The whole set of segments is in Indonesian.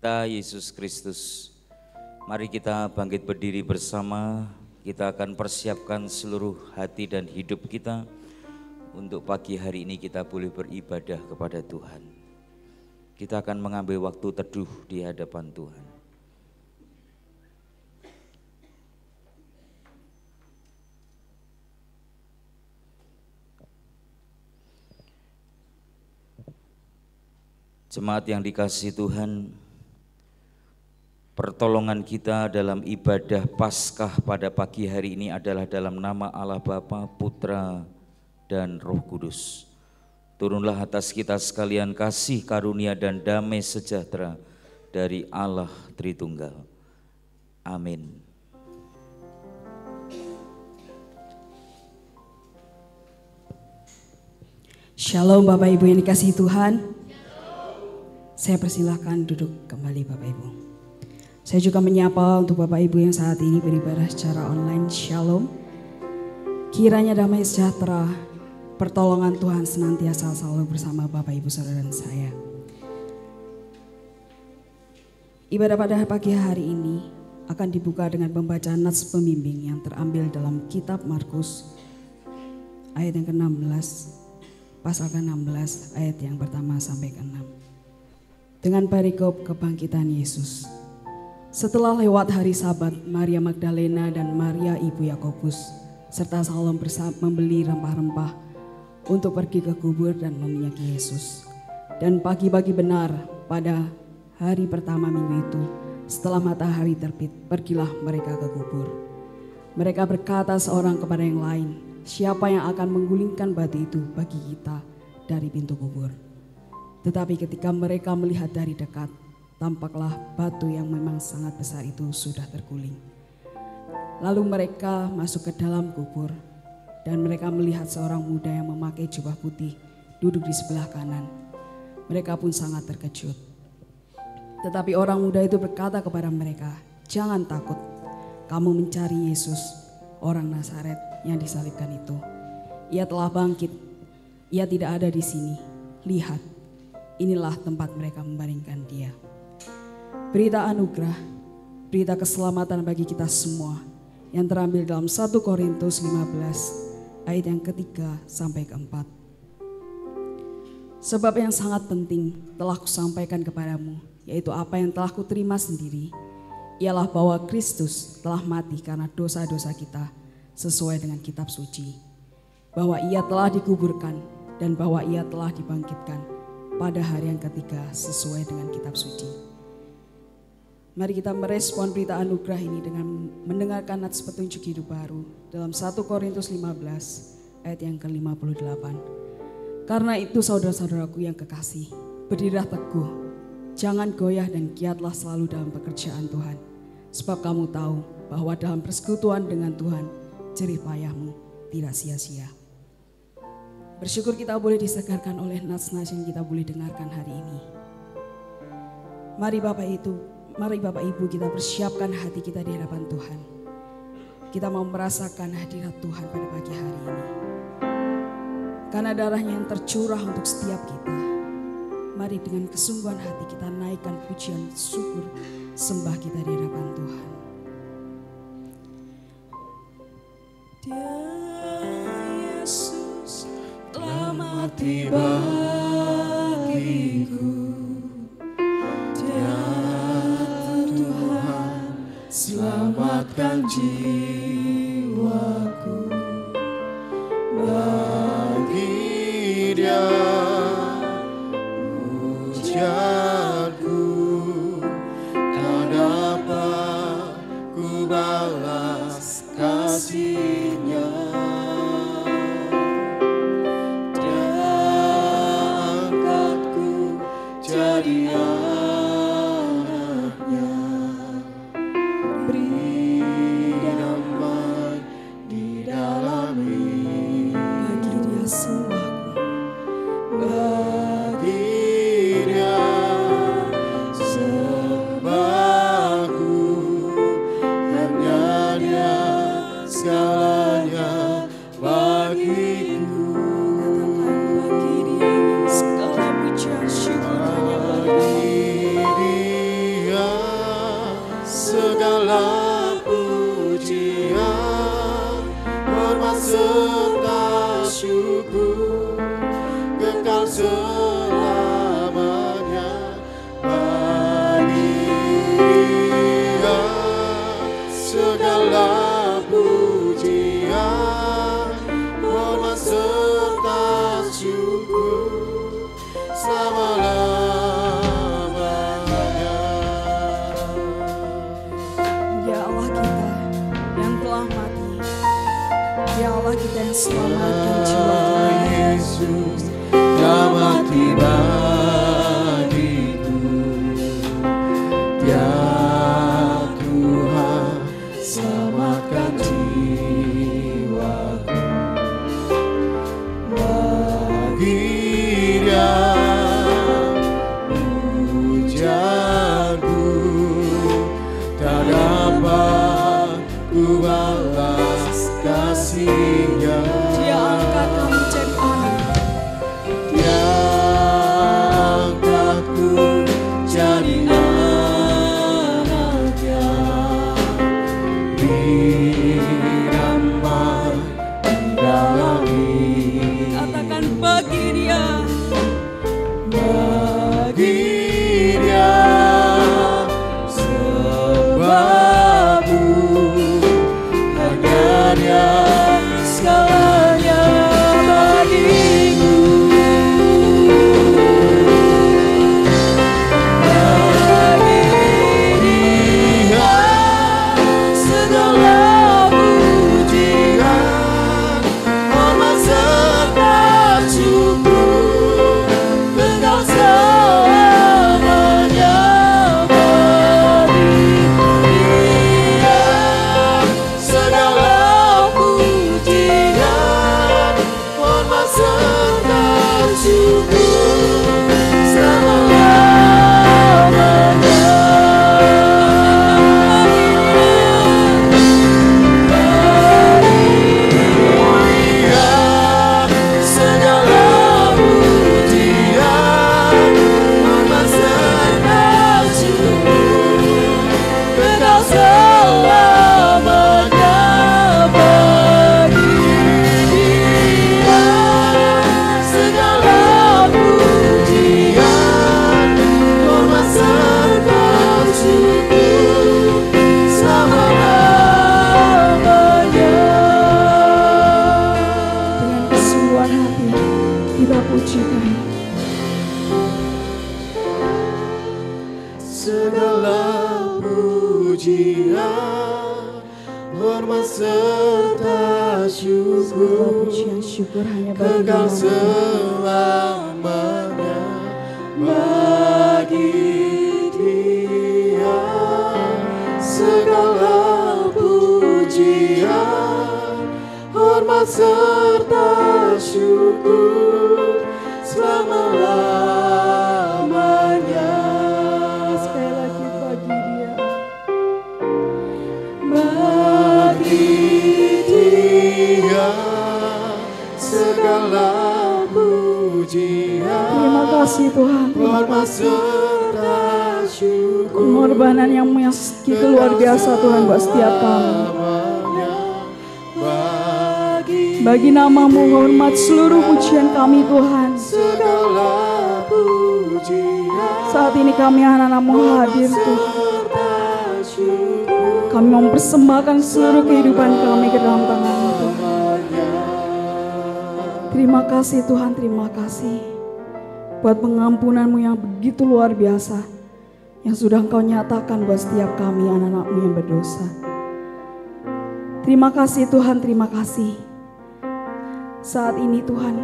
kita Yesus Kristus. Mari kita bangkit berdiri bersama. Kita akan persiapkan seluruh hati dan hidup kita untuk pagi hari ini kita boleh beribadah kepada Tuhan. Kita akan mengambil waktu teduh di hadapan Tuhan. Jemaat yang dikasihi Tuhan, pertolongan kita dalam ibadah Paskah pada pagi hari ini adalah dalam nama Allah Bapa, Putra, dan Roh Kudus. Turunlah atas kita sekalian kasih, karunia, dan damai sejahtera dari Allah Tritunggal. Amin. Shalom Bapak Ibu yang dikasihi Tuhan. Saya persilahkan duduk kembali Bapak Ibu. Saya juga menyapa untuk Bapak Ibu yang saat ini beribadah secara online. Shalom. Kiranya damai sejahtera, pertolongan Tuhan senantiasa selalu bersama Bapak Ibu saudara dan saya. Ibadah pada pagi hari ini akan dibuka dengan pembacaan nats pembimbing yang terambil dalam kitab Markus ayat yang ke-16, pasal ke-16 ayat yang pertama sampai ke-6. Dengan perikop kebangkitan Yesus. Setelah lewat hari Sabat, Maria Magdalena dan Maria ibu Yakobus serta Salome membeli rempah-rempah untuk pergi ke kubur dan meminyaki Yesus. Dan pagi-pagi benar pada hari pertama minggu itu, setelah matahari terbit, pergilah mereka ke kubur. Mereka berkata seorang kepada yang lain, "Siapa yang akan menggulingkan batu itu bagi kita dari pintu kubur?" Tetapi ketika mereka melihat dari dekat, tampaklah batu yang memang sangat besar itu sudah terguling. Lalu mereka masuk ke dalam kubur dan mereka melihat seorang muda yang memakai jubah putih duduk di sebelah kanan. Mereka pun sangat terkejut. Tetapi orang muda itu berkata kepada mereka, "Jangan takut, kamu mencari Yesus, orang Nazaret yang disalibkan itu. Ia telah bangkit, ia tidak ada di sini. Lihat, inilah tempat mereka membaringkan dia." Berita anugerah, berita keselamatan bagi kita semua yang terambil dalam 1 Korintus 15 ayat yang ketiga sampai keempat. Sebab yang sangat penting telah kusampaikan kepadamu, yaitu apa yang telah kuterima sendiri, ialah bahwa Kristus telah mati karena dosa-dosa kita sesuai dengan kitab suci, bahwa ia telah dikuburkan dan bahwa ia telah dibangkitkan pada hari yang ketiga sesuai dengan kitab suci. Mari kita merespon berita anugerah ini dengan mendengarkan nats petunjuk hidup baru dalam 1 Korintus 15 ayat yang ke-58. Karena itu saudara-saudaraku yang kekasih, berdirilah teguh, jangan goyah dan giatlah selalu dalam pekerjaan Tuhan. Sebab kamu tahu bahwa dalam persekutuan dengan Tuhan, jerih payahmu tidak sia-sia. Bersyukur kita boleh disegarkan oleh nats-nats yang kita boleh dengarkan hari ini. Mari Bapak Ibu kita persiapkan hati kita di hadapan Tuhan. Kita mau merasakan hadirat Tuhan pada pagi hari ini. Karena darahnya yang tercurah untuk setiap kita. Mari dengan kesungguhan hati kita naikkan pujian syukur sembah kita di hadapan Tuhan. Dia Yesus telah mati bagiku. Dia Tuhan selamatkan jiwaku. Bagi Dia pujianku tak dapat ku balas kasih-Nya. Jadi anaknya, beri damai di dalam hidup. Bagi Dia sembahku, bagi Dia sembahku, hanya Dia segalanya bagiku. Katakan bagi Dia segala pujian syukur hanya bagi selamatkan jiwa kami. Yesus telah mati bagiku. Ya Tuhan, selamatkan jiwaku. Bagi Dia pujianku, tak dapat ku balas kasih-Nya. Dia angkat kami jadi anak. Dia angkatku jadi anaknya. Berdamai di dalam Dia. Katakan bagi Dia. Bagi Dia sebabku, hanya Dia segalanya bagiku. Bagi Dia segala pujian, hormat serta syukur, kekal selamanya. Bagi Dia segala pujian, hormat serta syukur, selama-lamanya. Segala pujian, hormat serta syukur, kekal selamanya. Bagi Dia segala pujian, hormat serta syukur, selama-lamanya. Dengan kesungguhan hati kita pujikan. Segala pujian, hormat serta Segala syukur, pujian syukur hanya bagi kekal nama selamanya. Bagi Dia segala pujian, hormat serta syukur, selama-lamanya. Sekali lagi bagi Dia. Bagi Dia segala pujian, Terima kasih Tuhan. Terima hormat kasih. serta syukur, Pengorbanan yang begitu luar biasa Tuhan buat setiap kami. selamanya. Bagi Bagi nama-Mu hormat seluruh pujian kami Tuhan. segala pujian, Saat ini kami anak-anak-Mu hadir Tuhan. serta syukur, Kami mempersembahkan seluruh kehidupan kami ke dalam tangan-Mu Tuhan. Terima kasih Tuhan, terima kasih buat pengampunan-Mu yang begitu luar biasa, yang sudah Engkau nyatakan buat setiap kami anak-anak-Mu yang berdosa. Terima kasih Tuhan, terima kasih. Saat ini Tuhan,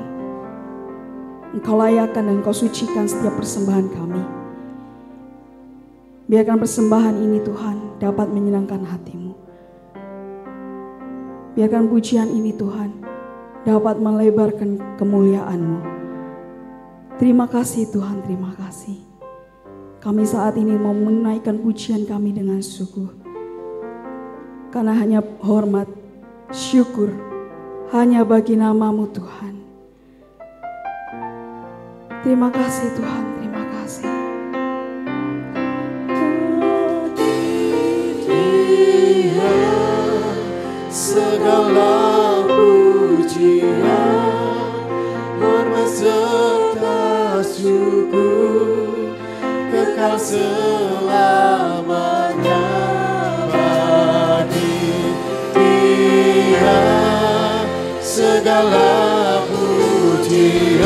Engkau layakkan dan Engkau sucikan setiap persembahan kami. Biarkan persembahan ini Tuhan dapat menyenangkan hati-Mu. Biarkan pujian ini Tuhan dapat melebarkan kemuliaan-Mu. Terima kasih Tuhan, terima kasih. Kami saat ini mau menaikkan pujian kami dengan syukur. Karena hanya hormat, syukur, hanya bagi nama-Mu Tuhan. Terima kasih Tuhan, terima kasih. Dia segala pujian, hormat serta syukur, kekal selamanya. Bagi Dia segala pujian,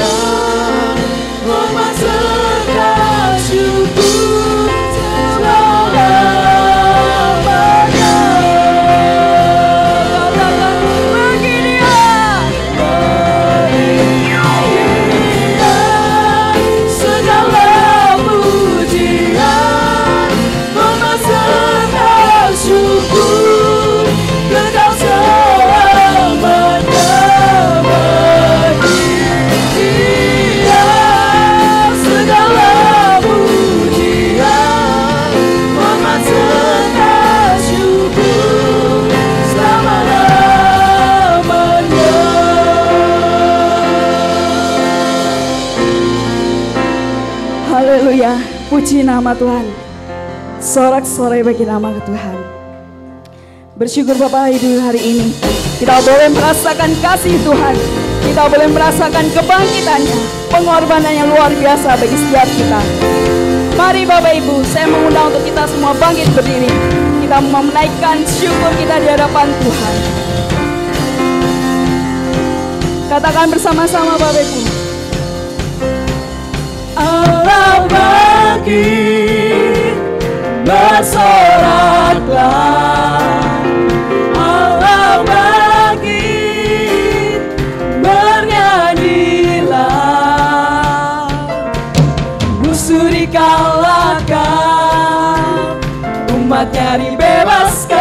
hormat serta syukur, selamanya. Haleluya, puji nama Tuhan. Sorak-sorai bagi nama Tuhan. Bersyukur Bapak Ibu hari ini kita boleh merasakan kasih Tuhan. Kita boleh merasakan kebangkitannya, pengorbanan yang luar biasa bagi setiap kita. Mari Bapak Ibu, saya mengundang untuk kita semua bangkit berdiri. Kita menaikkan syukur kita di hadapan Tuhan. Katakan bersama-sama Bapak Ibu. Allah bangkit, bersoraklah. Allah bangkit, bernyanyilah. Musuh dikalahkan, umatnya dibebaskan.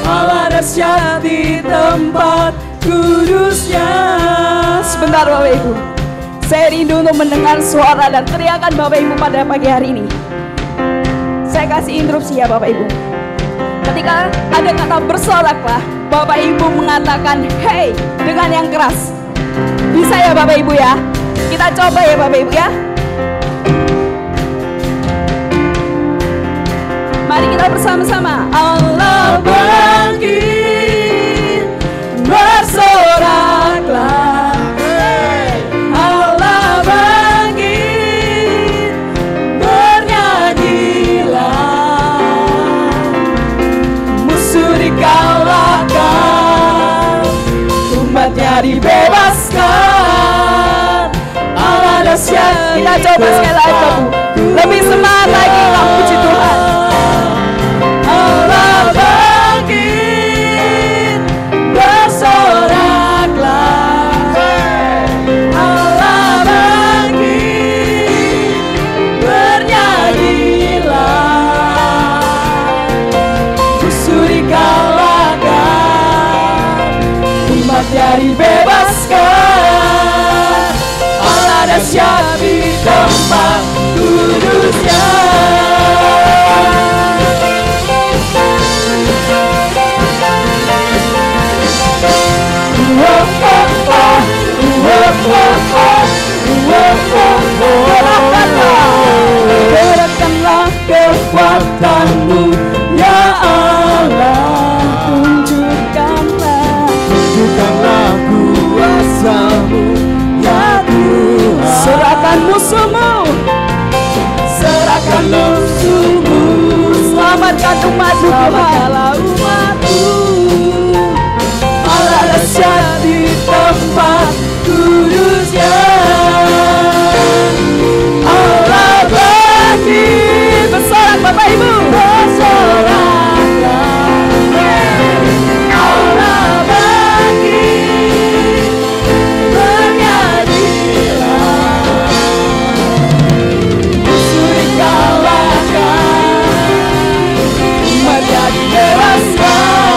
Allah dahsyat di tempat kudusnya. Sebentar Bapak Ibu, saya rindu untuk mendengar suara dan teriakan Bapak Ibu pada pagi hari ini. Saya kasih interupsi ya Bapak Ibu. Ketika ada kata bersoraklah, Bapak Ibu mengatakan hey dengan yang keras. Bisa ya Bapak Ibu ya? Kita coba ya Bapak Ibu ya. Mari kita bersama-sama. Allah Bangkit, bersoraklah. Allah bangkit, bernyanyilah. Musuh dikalahkan, umatnya dibebaskan. Allah dahsyat. Kita coba sekali lagi Bapak Ibu. Lebih semangat lagi kita puji Tuhan. Allah bangkit, bersoraklah. Allah bangkit, bernyanyilah. Musuh dikalahkan, umatnya dibebaskan. Allah dahsyat di tempat kudusnya. Gerakkanlah kekuatanmu ya Allah. Tunjukkanlah kuasamu ya Tuhan. Serahkan musuhmu, Serahkan musuhmu. selamatkan umatmu Tuhan. Allah dahsyat di tempat kudusnya. Allah bangkit, Bersorak Bapak Ibu. bersoraklah. Allah bangkit, bernyanyilah. Musuh dikalahkan, umatnya dibebaskan.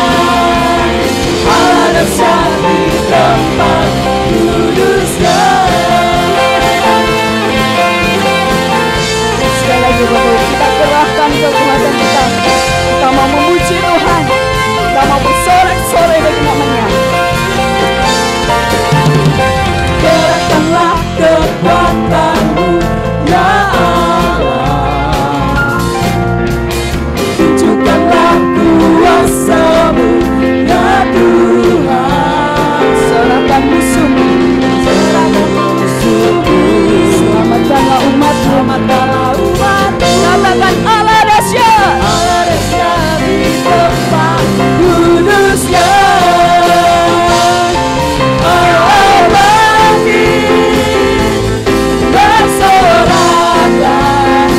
Allah dahsyat di tempat kudusnya. Sekali lagi Bapak Ibu, kita kerahkan kekuatan kita. Kita mau memuji Tuhan. Kita mau bersorak-sorai bagi namanya. Gerakkanlah kekuatanmu ya Allah. Tunjukkanlah kuasamu ya Tuhan. Serahkan musuhmu, selamatkanlah umatmu. Katakan Allah dahsyat. Allah dahsyat di tempat kudusnya. Allah bangkit, bersoraklah.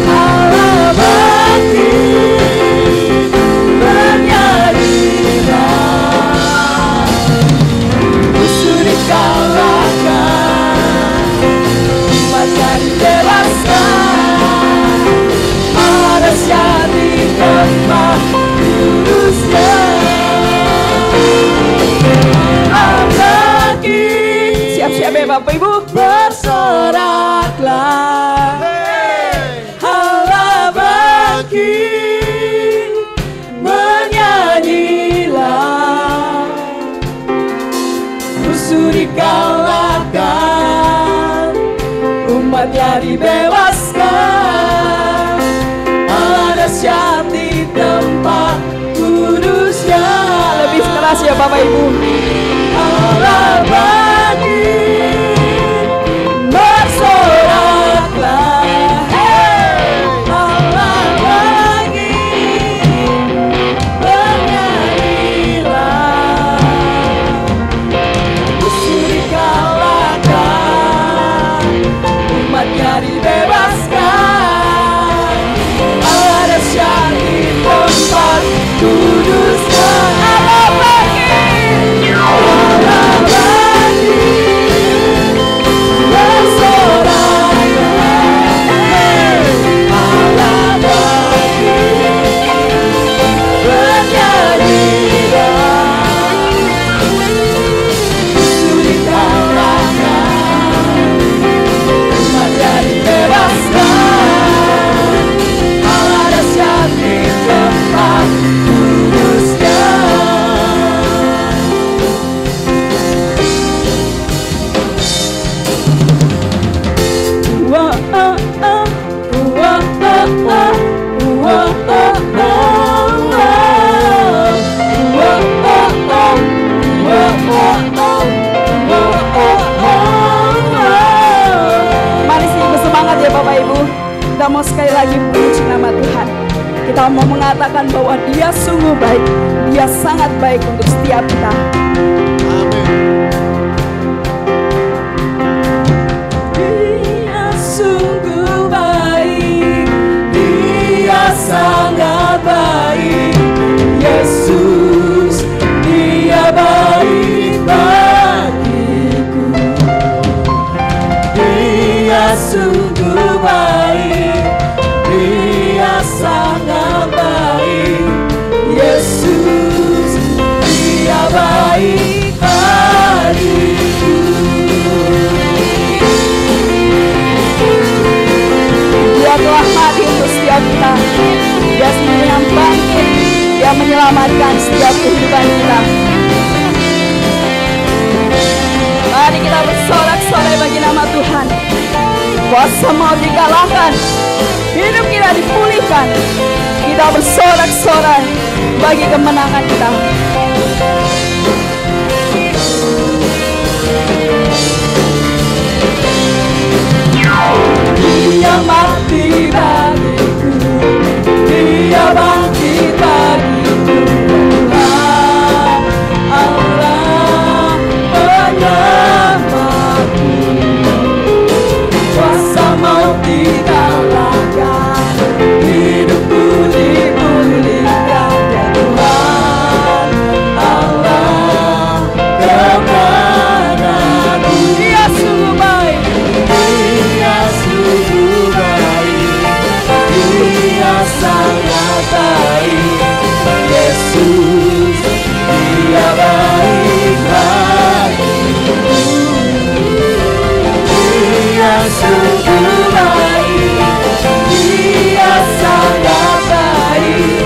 Allah bangkit, bernyanyilah. Musuh dikalahkan, umatnya dibebaskan. Allah dahsyat di tempat kudusnya. Allah bangkit, Siap-siap ya Bapak Ibu. bersoraklah. Allah bangkit, bernyanyilah. Musuh dikalahkan, umatnya dibebaskan. Allah dahsyat di tempat kudusnya. Lebih keras ya Bapak Ibu. Allah bangkit, bersoraklah. Allah bangkit, bernyanyilah. Musuh dikalahkan, umatnya dibebaskan. Allah dahsyat di tempat kudusnya. Allah bangkit, Allah bangkit, bersoraklah. Allah bangkit, bernyanyilah. Musuh dikalahkan, umatnya dibebaskan. Allah dahsyat di tempat kudusnya. Wah, ah, ah. Wah, ah, ah. Wah, ah, ah. Wah, ah, ah. Wah, ah, ah. Wah, ah, ah. Mari sih bersemangat ya Bapak Ibu. Kita mau sekali lagi memuji nama Tuhan. Kita mau mengatakan bahwa Dia sungguh baik. Dia sangat baik untuk setiap kita. Dia sungguh baik, Dia sangat baik. Yesus, Dia baik bagiku. Dia sungguh baik, Dia sangat baik. Yesus, Dia baik bagiku. Dia telah mati untuk setiap kita. Dia sendiri yang bangkit. Dia menyelamatkan setiap kehidupan kita. Mari kita bersorak-sorai bagi nama Tuhan. Kuasa maut dikalahkan, hidup kita dipulihkan. Kita bersorak-sorai bagi kemenangan kita. Dia mati bagiku, Dia bangkit bagiku. Tuhan Allah penyelamatku. Kuasa maut dikalahkan, hidupku dipulihkan. Ya Tuhan Allah kemenanganku. Dia sungguh baik, Dia sungguh baik, Dia sangat baik. Yesus, Dia baik bagiku. Dia sungguh baik, Dia sangat baik.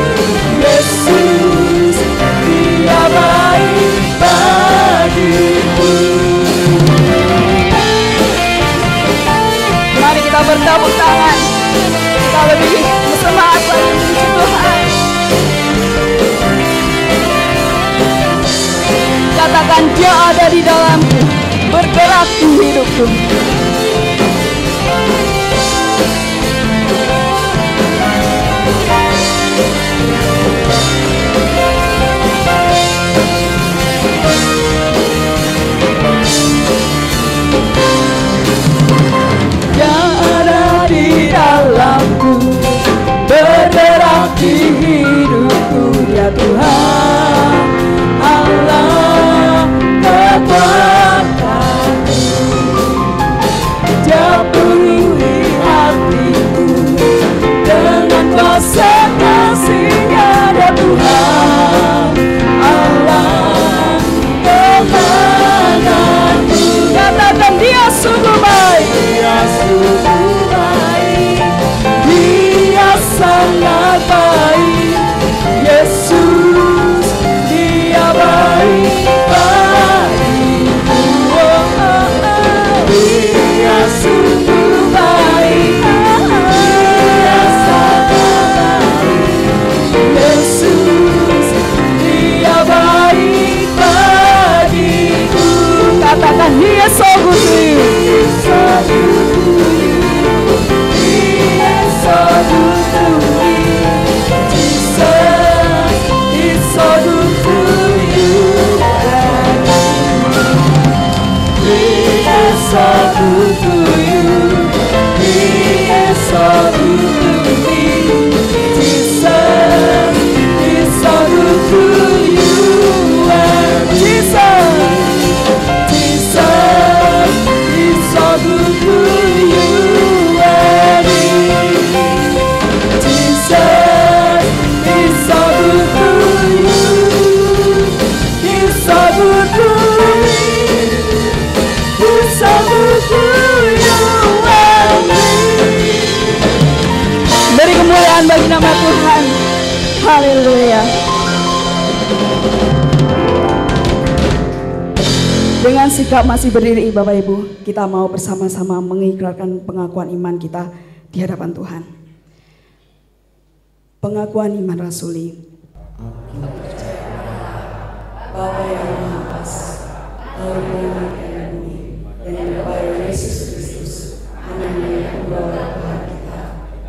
Yesus, Dia baik bagiku. Mari kita bertepuk tangan. Kita lebih bersemangat lagi memuji Tuhan. Katakan Dia ada di dalamku, bergerak di hidupku. Dia ada di dalamku, bergerak di hidupku. Ya Tuhan Allah kekuatanku. Haleluya. Dengan sikap masih berdiri Bapak Ibu, kita mau bersama-sama mengikrarkan pengakuan iman kita di hadapan Tuhan. Pengakuan iman rasuli. Bapa yang Maha Kuasa, Engkau langit dan bumi, dan kepada Yesus Kristus, anaknya yang membawa Tuhan kita,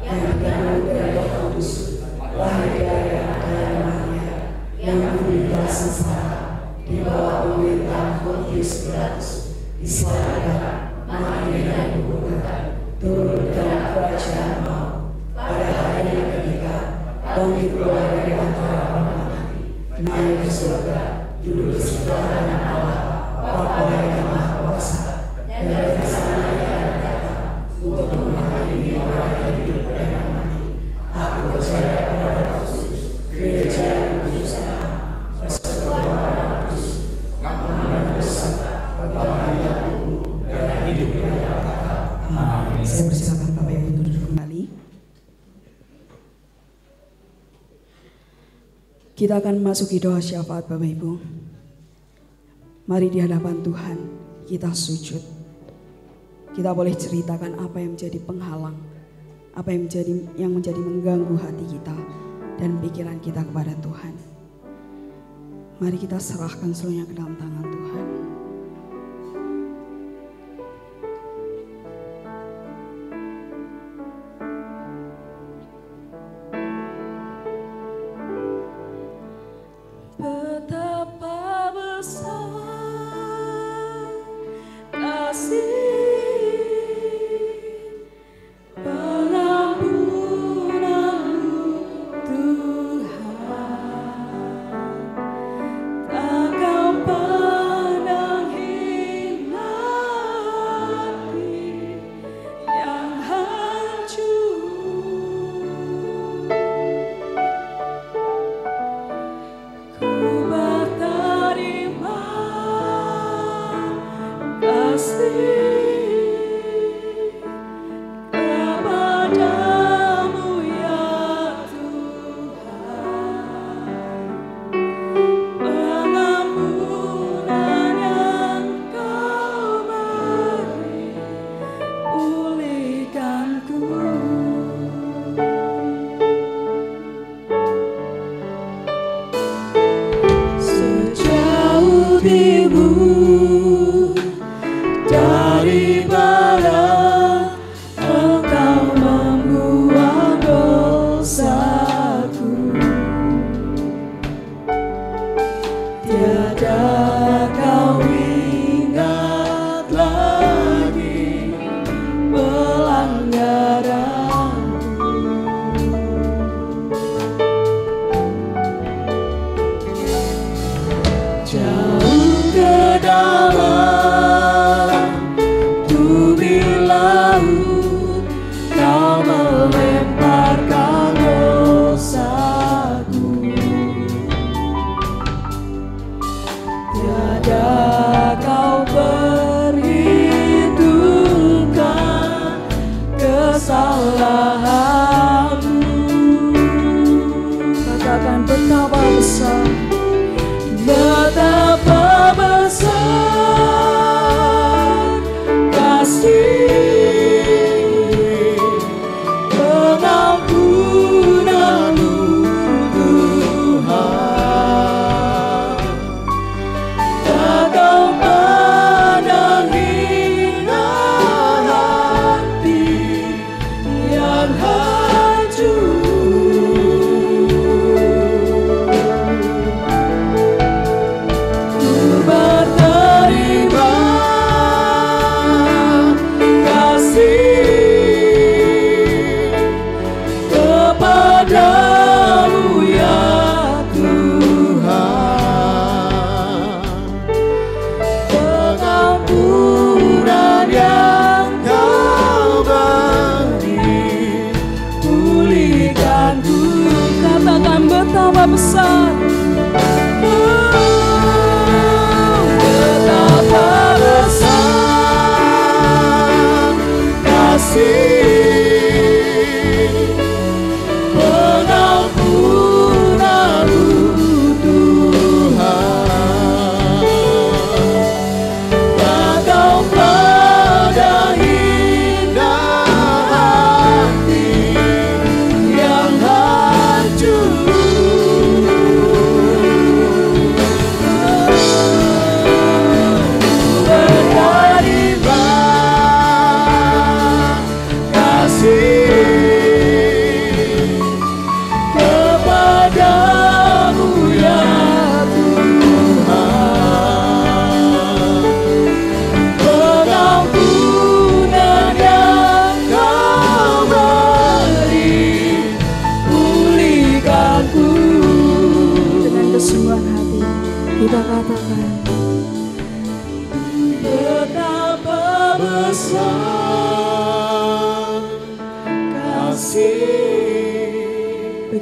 yang dikandung dari Roh Kudus, lahir dari Maria Maria, yang menderita sengsara, di bawah pemerintahan Pontius Pilatus, diselamatkan, mati dan dikuburkan, turun dalam kerajaan maut, pada hari yang ketiga, bangkit keluar dari antara orang mati, naik ke surga, duduk di sebelah kanan Allah, Bapa yang Maha Kuasa, dan dari sana Dia akan datang untuk menghakimi orang yang hidup dan yang mati. Aku percaya pada Roh Kudus, gereja yang kudus dan persekutuan orang kudus, pengampunan dosa, pertobatan yang tubuh, dan hidup yang kekal. Amin. Saya persilakan Bapak Ibu untuk duduk kembali. Kita akan memasuki doa syafaat Bapak Ibu. Mari di hadapan Tuhan kita sujud. Kita boleh ceritakan apa yang menjadi penghalang, apa yang menjadi mengganggu hati kita dan pikiran kita kepada Tuhan. Mari kita serahkan seluruhnya ke dalam tangan Tuhan. Betapa besar kasih pengampunan-Mu Tuhan, tak Kau pandang hina hati yang hancur. Ku berterima kasih kepadamu ya Tuhan, pengampunan yang Kau beri, pulihkanku. Sejauh timur dari barat, Engkau membuang dosaku. Tiada Kau ingat lagi pelanggaranku. Jauh ke dalam bumi laut, Kau melemparkan dosaku. Tiada Kau perhitungkan kesalahanmu. Katakan betapa besar, betapa besar kasih pengampunan-Mu Tuhan, tak Kau pandang hina hati yang hancur. Ku berterima kasih kepadamu ya Tuhan, pengampunan yang Kau beri, pulihkanku. Katakan betapa besar, betapa besar kasih pengampunan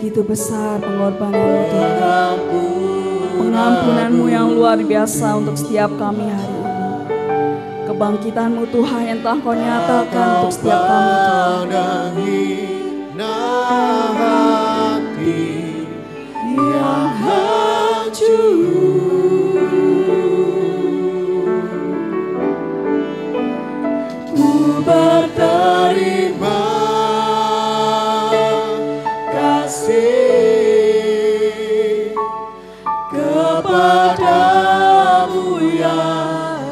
begitu besar pengorbananmu Tuhan. Pengampunanmu yang luar biasa untuk setiap kami hari ini. Kebangkitanmu Tuhan yang telah Kau nyatakan untuk setiap kami Tuhan. Hati yang hancur, ku berterima kasih kepadamu ya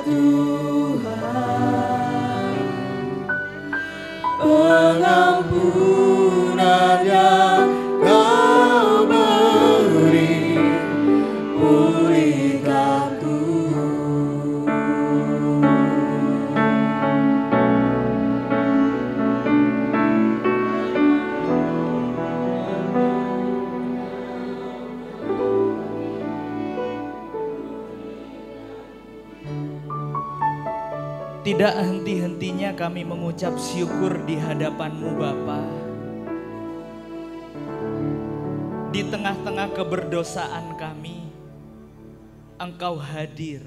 Tuhan. Pengampunan yang Kau beri, pulihkanku. Tidak henti-hentinya kami mengucap syukur di hadapan-Mu Bapa. Di tengah-tengah keberdosaan kami, Engkau hadir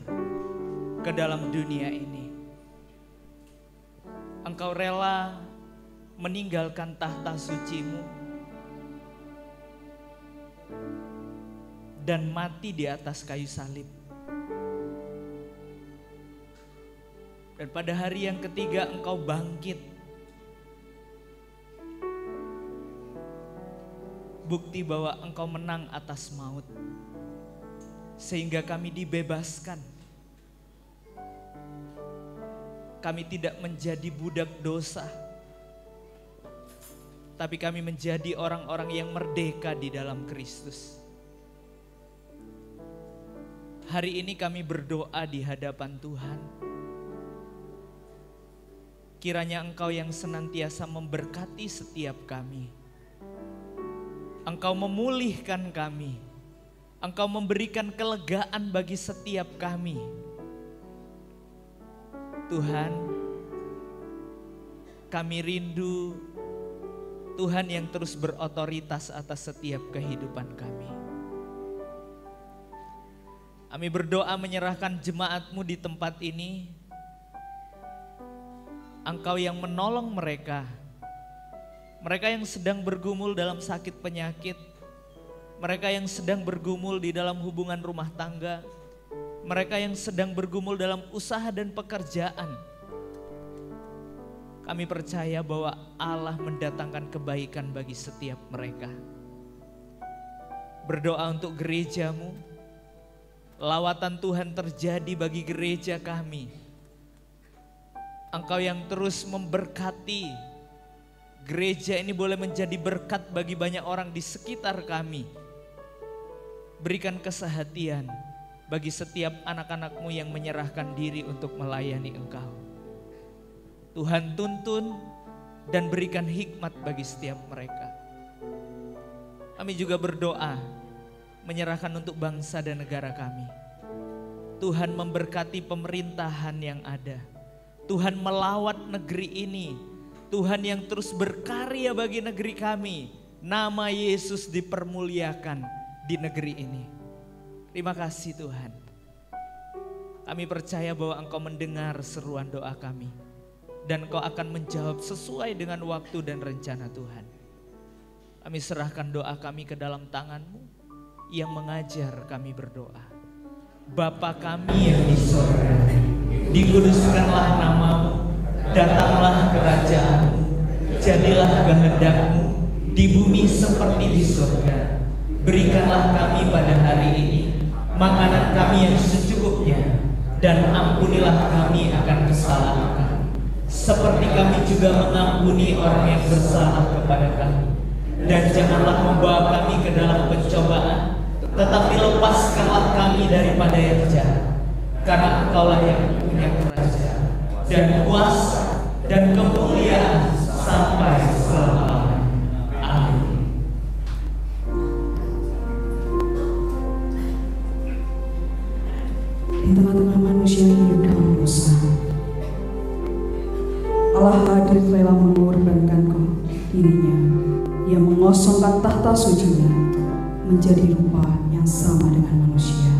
ke dalam dunia ini. Engkau rela meninggalkan tahta suci-Mu dan mati di atas kayu salib. Dan pada hari yang ketiga Engkau bangkit. Bukti bahwa Engkau menang atas maut. Sehingga kami dibebaskan. Kami tidak menjadi budak dosa. Tapi kami menjadi orang-orang yang merdeka di dalam Kristus. Hari ini kami berdoa di hadapan Tuhan. Kiranya Engkau yang senantiasa memberkati setiap kami. Engkau memulihkan kami. Engkau memberikan kelegaan bagi setiap kami. Tuhan, kami rindu Tuhan yang terus berotoritas atas setiap kehidupan kami. Kami berdoa menyerahkan jemaat-Mu di tempat ini. Engkau yang menolong mereka. Mereka yang sedang bergumul dalam sakit penyakit. Mereka yang sedang bergumul di dalam hubungan rumah tangga. Mereka yang sedang bergumul dalam usaha dan pekerjaan. Kami percaya bahwa Allah mendatangkan kebaikan bagi setiap mereka. Berdoa untuk gereja-Mu. Lawatan Tuhan terjadi bagi gereja kami. Engkau yang terus memberkati. Gereja ini boleh menjadi berkat bagi banyak orang di sekitar kami. Berikan kesehatian bagi setiap anak-anak-Mu yang menyerahkan diri untuk melayani Engkau. Tuhan tuntun dan berikan hikmat bagi setiap mereka. Kami juga berdoa menyerahkan untuk bangsa dan negara kami. Tuhan memberkati pemerintahan yang ada. Tuhan melawat negeri ini. Tuhan yang terus berkarya bagi negeri kami. Nama Yesus dipermuliakan di negeri ini. Terima kasih Tuhan. Kami percaya bahwa Engkau mendengar seruan doa kami. Dan Engkau akan menjawab sesuai dengan waktu dan rencana Tuhan. Kami serahkan doa kami ke dalam tangan-Mu yang mengajar kami berdoa. Bapa kami yang di surga, dikuduskanlah nama-Mu, datanglah kerajaan-Mu, jadilah kehendak-Mu di bumi seperti di surga. Berikanlah kami pada hari ini makanan kami yang secukupnya, dan ampunilah kami akan kesalahan kami, seperti kami juga mengampuni orang yang bersalah kepada kami. Dan janganlah membawa kami ke dalam pencobaan, tetapi lepaskanlah kami daripada yang jahat. Karena Engkaulah yang punya kerajaan dan kuasa dan kemuliaan sampai selama-lamanya. Amin. Di tengah-tengah manusia yang hidup dalam dosa, Allah hadir rela mengorbankan dirinya. Dia mengosongkan tahta sucinya menjadi rupa yang sama dengan manusia.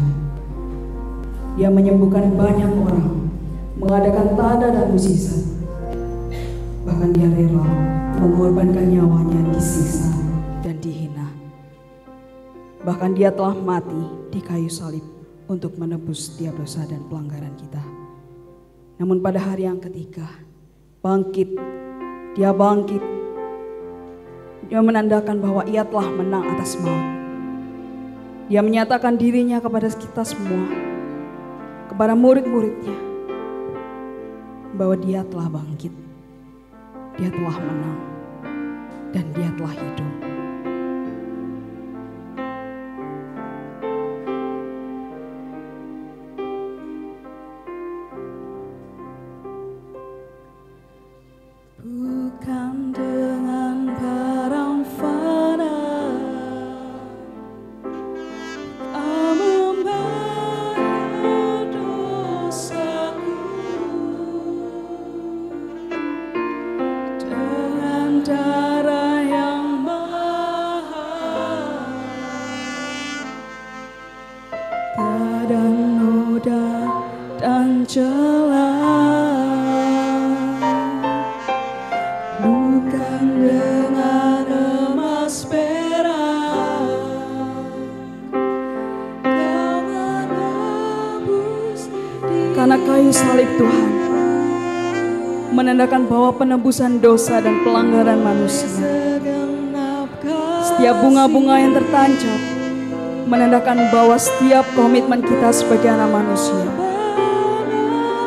Dia menyembuhkan banyak orang, mengadakan tanda dan mukjizat. Bahkan dia rela mengorbankan nyawanya disiksa dan dihina. Bahkan dia telah mati di kayu salib untuk menebus setiap dosa dan pelanggaran kita. Namun pada hari yang ketiga, dia bangkit. Dia menandakan bahwa ia telah menang atas maut. Dia menyatakan dirinya kepada kita semua, kepada murid-muridnya, bahwa dia telah bangkit, dia telah menang, dan dia telah hidup. Bukan dengan barang fana kau membayar dosaku, dengan darah yang mahal, tiada noda dan celah. Dengan emas perak kau menebus diri. Karena kayu salib Tuhan menandakan bahwa penebusan dosa dan pelanggaran manusia. Setiap bunga-bunga yang tertancap menandakan bahwa setiap komitmen kita sebagai anak manusia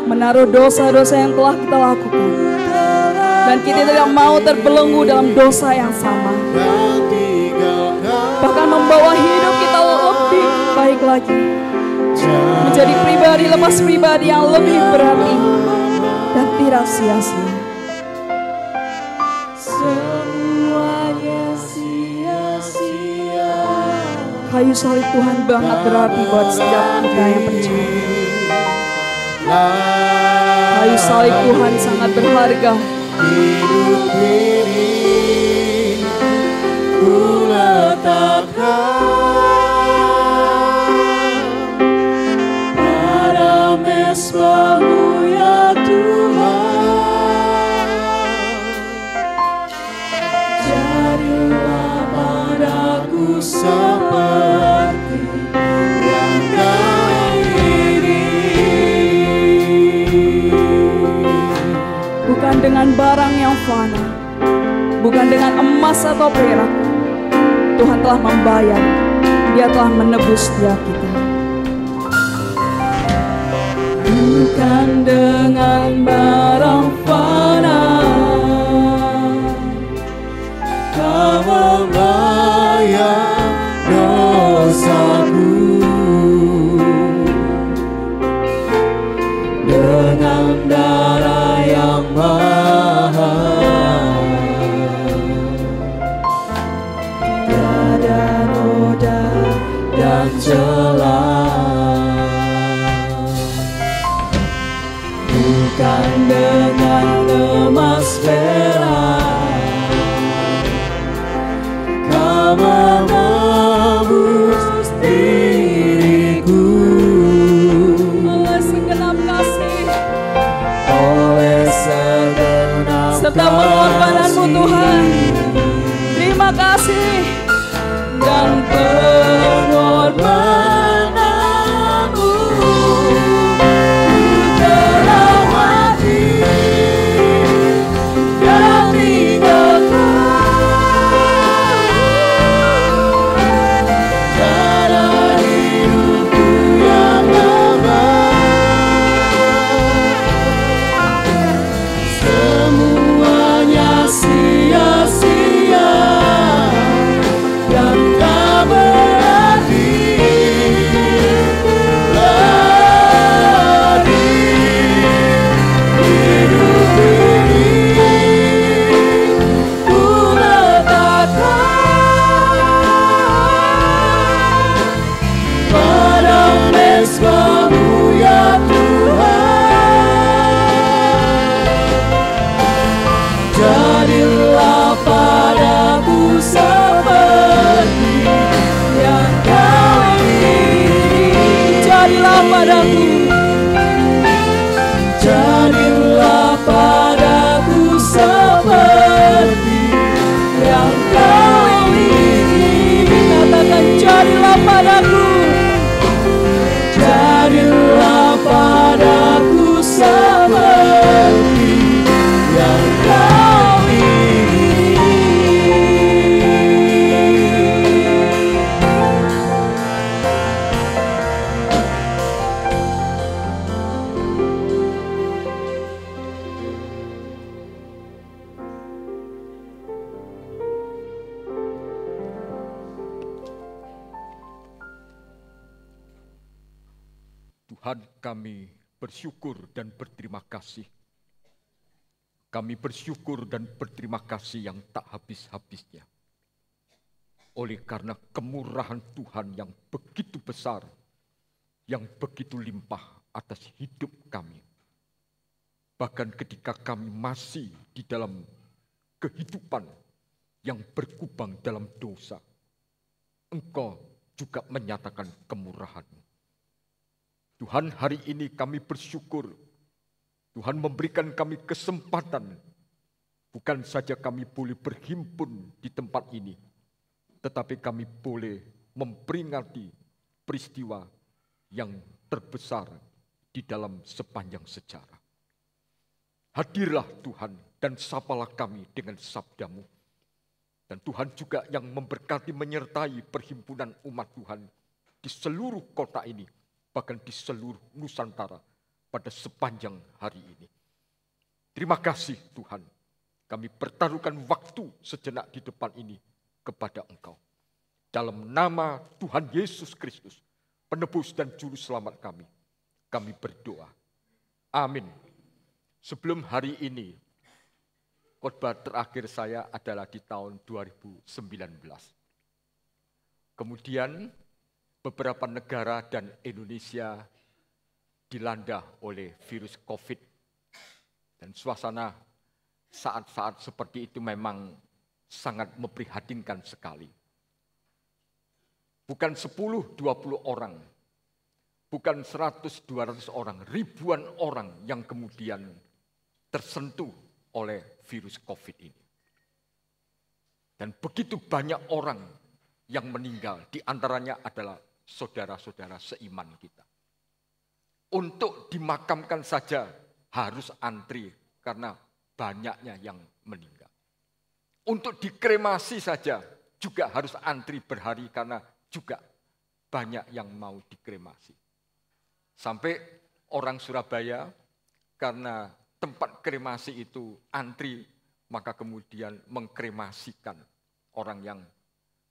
menaruh dosa-dosa yang telah kita lakukan, dan kita tidak mau terbelenggu dalam dosa yang sama, bahkan membawa hidup kita lebih baik lagi, menjadi pribadi lepas pribadi yang lebih berarti dan tidak sia-sia. Semuanya sia-sia. Kayu salib Tuhan banget berarti buat setiap kita yang percaya. Kayu salib Tuhan sangat berharga. Hidup ini ku letakkan pada mezbamu ya Tuhan. Jadilah padaku seperti yang kau ini. Bukan dengan barang yang fana, bukan dengan emas atau perak. Tuhan telah membayar, Dia telah menebus setiap kita. Bukan dengan barang fana kau membayar dosaku, dengan darah yang mahal, tiada noda dan celah. Bukan dengan emas perak kau menebus diriku, Oleh segenap kasih, oleh segenap serta pengorbananmu Tuhan. Terima kasih. dan pengorbananmu, ku telah mati dan tinggalkan cara hidupku yang lama. Semuanya sia-sia dan tak berarti. padaku, jadilah padaku seperti yang kau ingin. Katakan jadilah padaku, jadilah padaku seperti yang kau ingin. Tuhan, kami bersyukur dan berterima kasih. Kami bersyukur dan berterima kasih yang tak habis-habisnya. Oleh karena kemurahan Tuhan yang begitu besar, yang begitu limpah atas hidup kami. Bahkan ketika kami masih di dalam kehidupan yang berkubang dalam dosa, Engkau juga menyatakan kemurahan-Mu. Tuhan, hari ini kami bersyukur. Tuhan memberikan kami kesempatan. Bukan saja kami boleh berhimpun di tempat ini, tetapi kami boleh memperingati peristiwa yang terbesar di dalam sepanjang sejarah. Hadirlah Tuhan dan sapalah kami dengan sabda-Mu. Dan Tuhan juga yang memberkati menyertai perhimpunan umat Tuhan di seluruh kota ini, bahkan di seluruh Nusantara pada sepanjang hari ini. Terima kasih Tuhan, kami pertaruhkan waktu sejenak di depan ini kepada Engkau. Dalam nama Tuhan Yesus Kristus, penebus dan juru selamat kami berdoa. Amin. Sebelum hari ini, khotbah terakhir saya adalah di tahun 2019. Kemudian beberapa negara dan Indonesia dilanda oleh virus COVID. Dan suasana saat-saat seperti itu memang sangat memprihatinkan sekali. Bukan 10-20 orang, bukan 100-200 orang, ribuan orang yang kemudian tersentuh oleh virus COVID ini. Dan begitu banyak orang yang meninggal, di antaranya adalah saudara-saudara seiman kita. Untuk dimakamkan saja harus antri karena banyaknya yang meninggal. Untuk dikremasi saja juga harus antri berhari karena juga banyak yang mau dikremasi. Sampai orang Surabaya karena tempat kremasi itu antri, maka kemudian mengkremasikan orang yang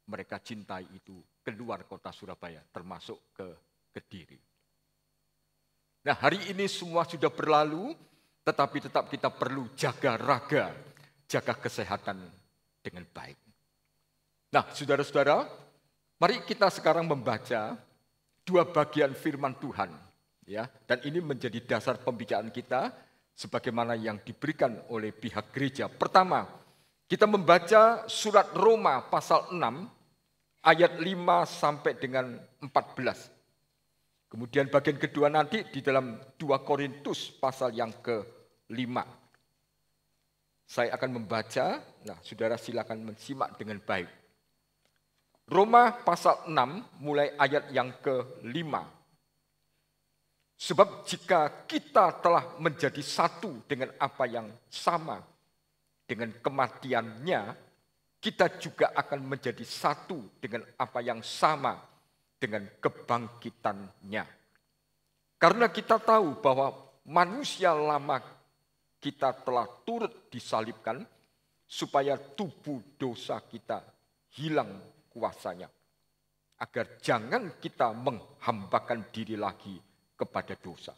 mereka cintai itu keluar kota Surabaya, termasuk ke Kediri. Nah, hari ini semua sudah berlalu, tetapi tetap kita perlu jaga raga, jaga kesehatan dengan baik. Nah, saudara-saudara, mari kita sekarang membaca dua bagian firman Tuhan, ya, dan ini menjadi dasar pembicaraan kita sebagaimana yang diberikan oleh pihak gereja. Pertama, kita membaca surat Roma pasal 6 ayat 5 sampai dengan 14. Kemudian bagian kedua nanti di dalam 2 Korintus pasal yang ke-5. Saya akan membaca, nah saudara silakan mensimak dengan baik. Roma pasal 6 mulai ayat yang ke-5. Sebab jika kita telah menjadi satu dengan apa yang sama dengan kematiannya, kita juga akan menjadi satu dengan apa yang sama dengan kebangkitannya. Karena kita tahu bahwa manusia lama kita telah turut disalibkan supaya tubuh dosa kita hilang kuasanya, agar jangan kita menghambakan diri lagi kepada dosa.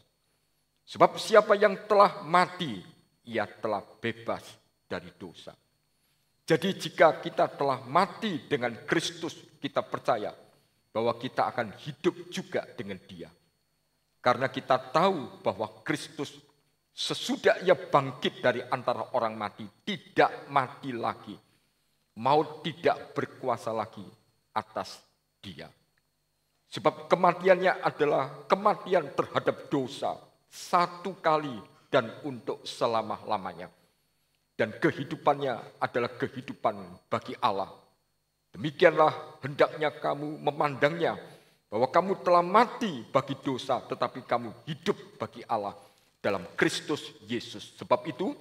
Sebab siapa yang telah mati, ia telah bebas dari dosa. Jadi jika kita telah mati dengan Kristus, kita percaya bahwa kita akan hidup juga dengan Dia. Karena kita tahu bahwa Kristus sesudah Ia bangkit dari antara orang mati, tidak mati lagi. Maut tidak berkuasa lagi atas Dia. Sebab kematiannya adalah kematian terhadap dosa, satu kali dan untuk selama-lamanya. Dan kehidupannya adalah kehidupan bagi Allah. Demikianlah hendaknya kamu memandangnya, bahwa kamu telah mati bagi dosa, tetapi kamu hidup bagi Allah dalam Kristus Yesus. Sebab itu,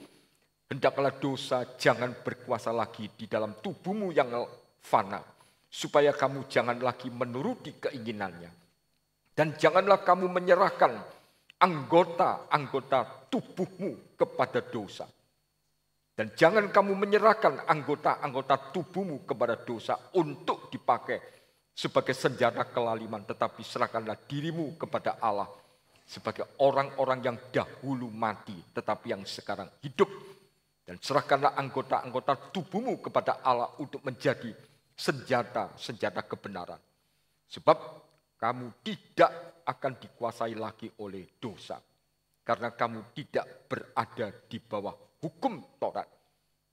hendaklah dosa jangan berkuasa lagi di dalam tubuhmu yang fana, supaya kamu jangan lagi menuruti keinginannya. Dan janganlah kamu menyerahkan anggota-anggota tubuhmu kepada dosa. Dan jangan kamu menyerahkan anggota-anggota tubuhmu kepada dosa untuk dipakai sebagai senjata kelaliman, tetapi serahkanlah dirimu kepada Allah sebagai orang-orang yang dahulu mati, tetapi yang sekarang hidup. Dan serahkanlah anggota-anggota tubuhmu kepada Allah untuk menjadi senjata-senjata kebenaran. Sebab kamu tidak akan dikuasai lagi oleh dosa, karena kamu tidak berada di bawah hukum Taurat,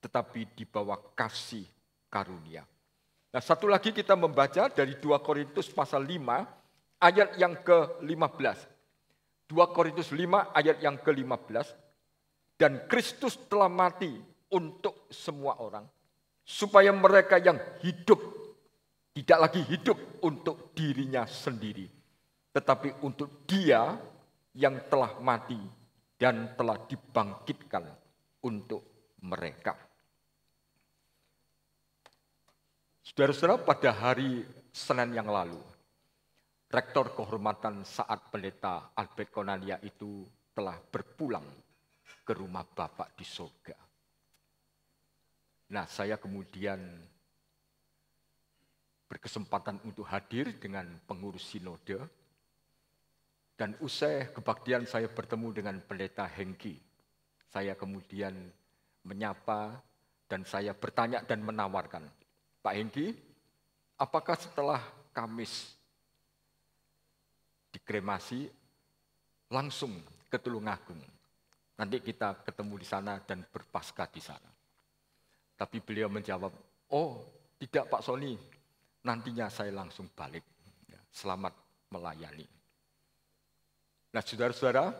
tetapi di bawah kasih karunia. Nah, satu lagi kita membaca dari 2 Korintus pasal 5 ayat yang ke-15. 2 Korintus 5 ayat yang ke-15. Dan Kristus telah mati untuk semua orang, supaya mereka yang hidup tidak lagi hidup untuk dirinya sendiri, tetapi untuk Dia yang telah mati dan telah dibangkitkan untuk mereka. Saudara-saudara, pada hari Senin yang lalu, Rektor Kehormatan Saat Pendeta Albert Konania itu telah berpulang ke rumah Bapak di surga. Nah, saya kemudian berkesempatan untuk hadir dengan pengurus sinode, dan usai kebaktian saya bertemu dengan Pendeta Hengki. Saya kemudian menyapa dan saya bertanya dan menawarkan, Pak Hengki, apakah setelah Kamis dikremasi langsung ke Tulungagung? Nanti kita ketemu di sana dan berpaskah di sana. Tapi beliau menjawab, oh tidak Pak Sony, nantinya saya langsung balik. Selamat melayani. Nah, saudara-saudara,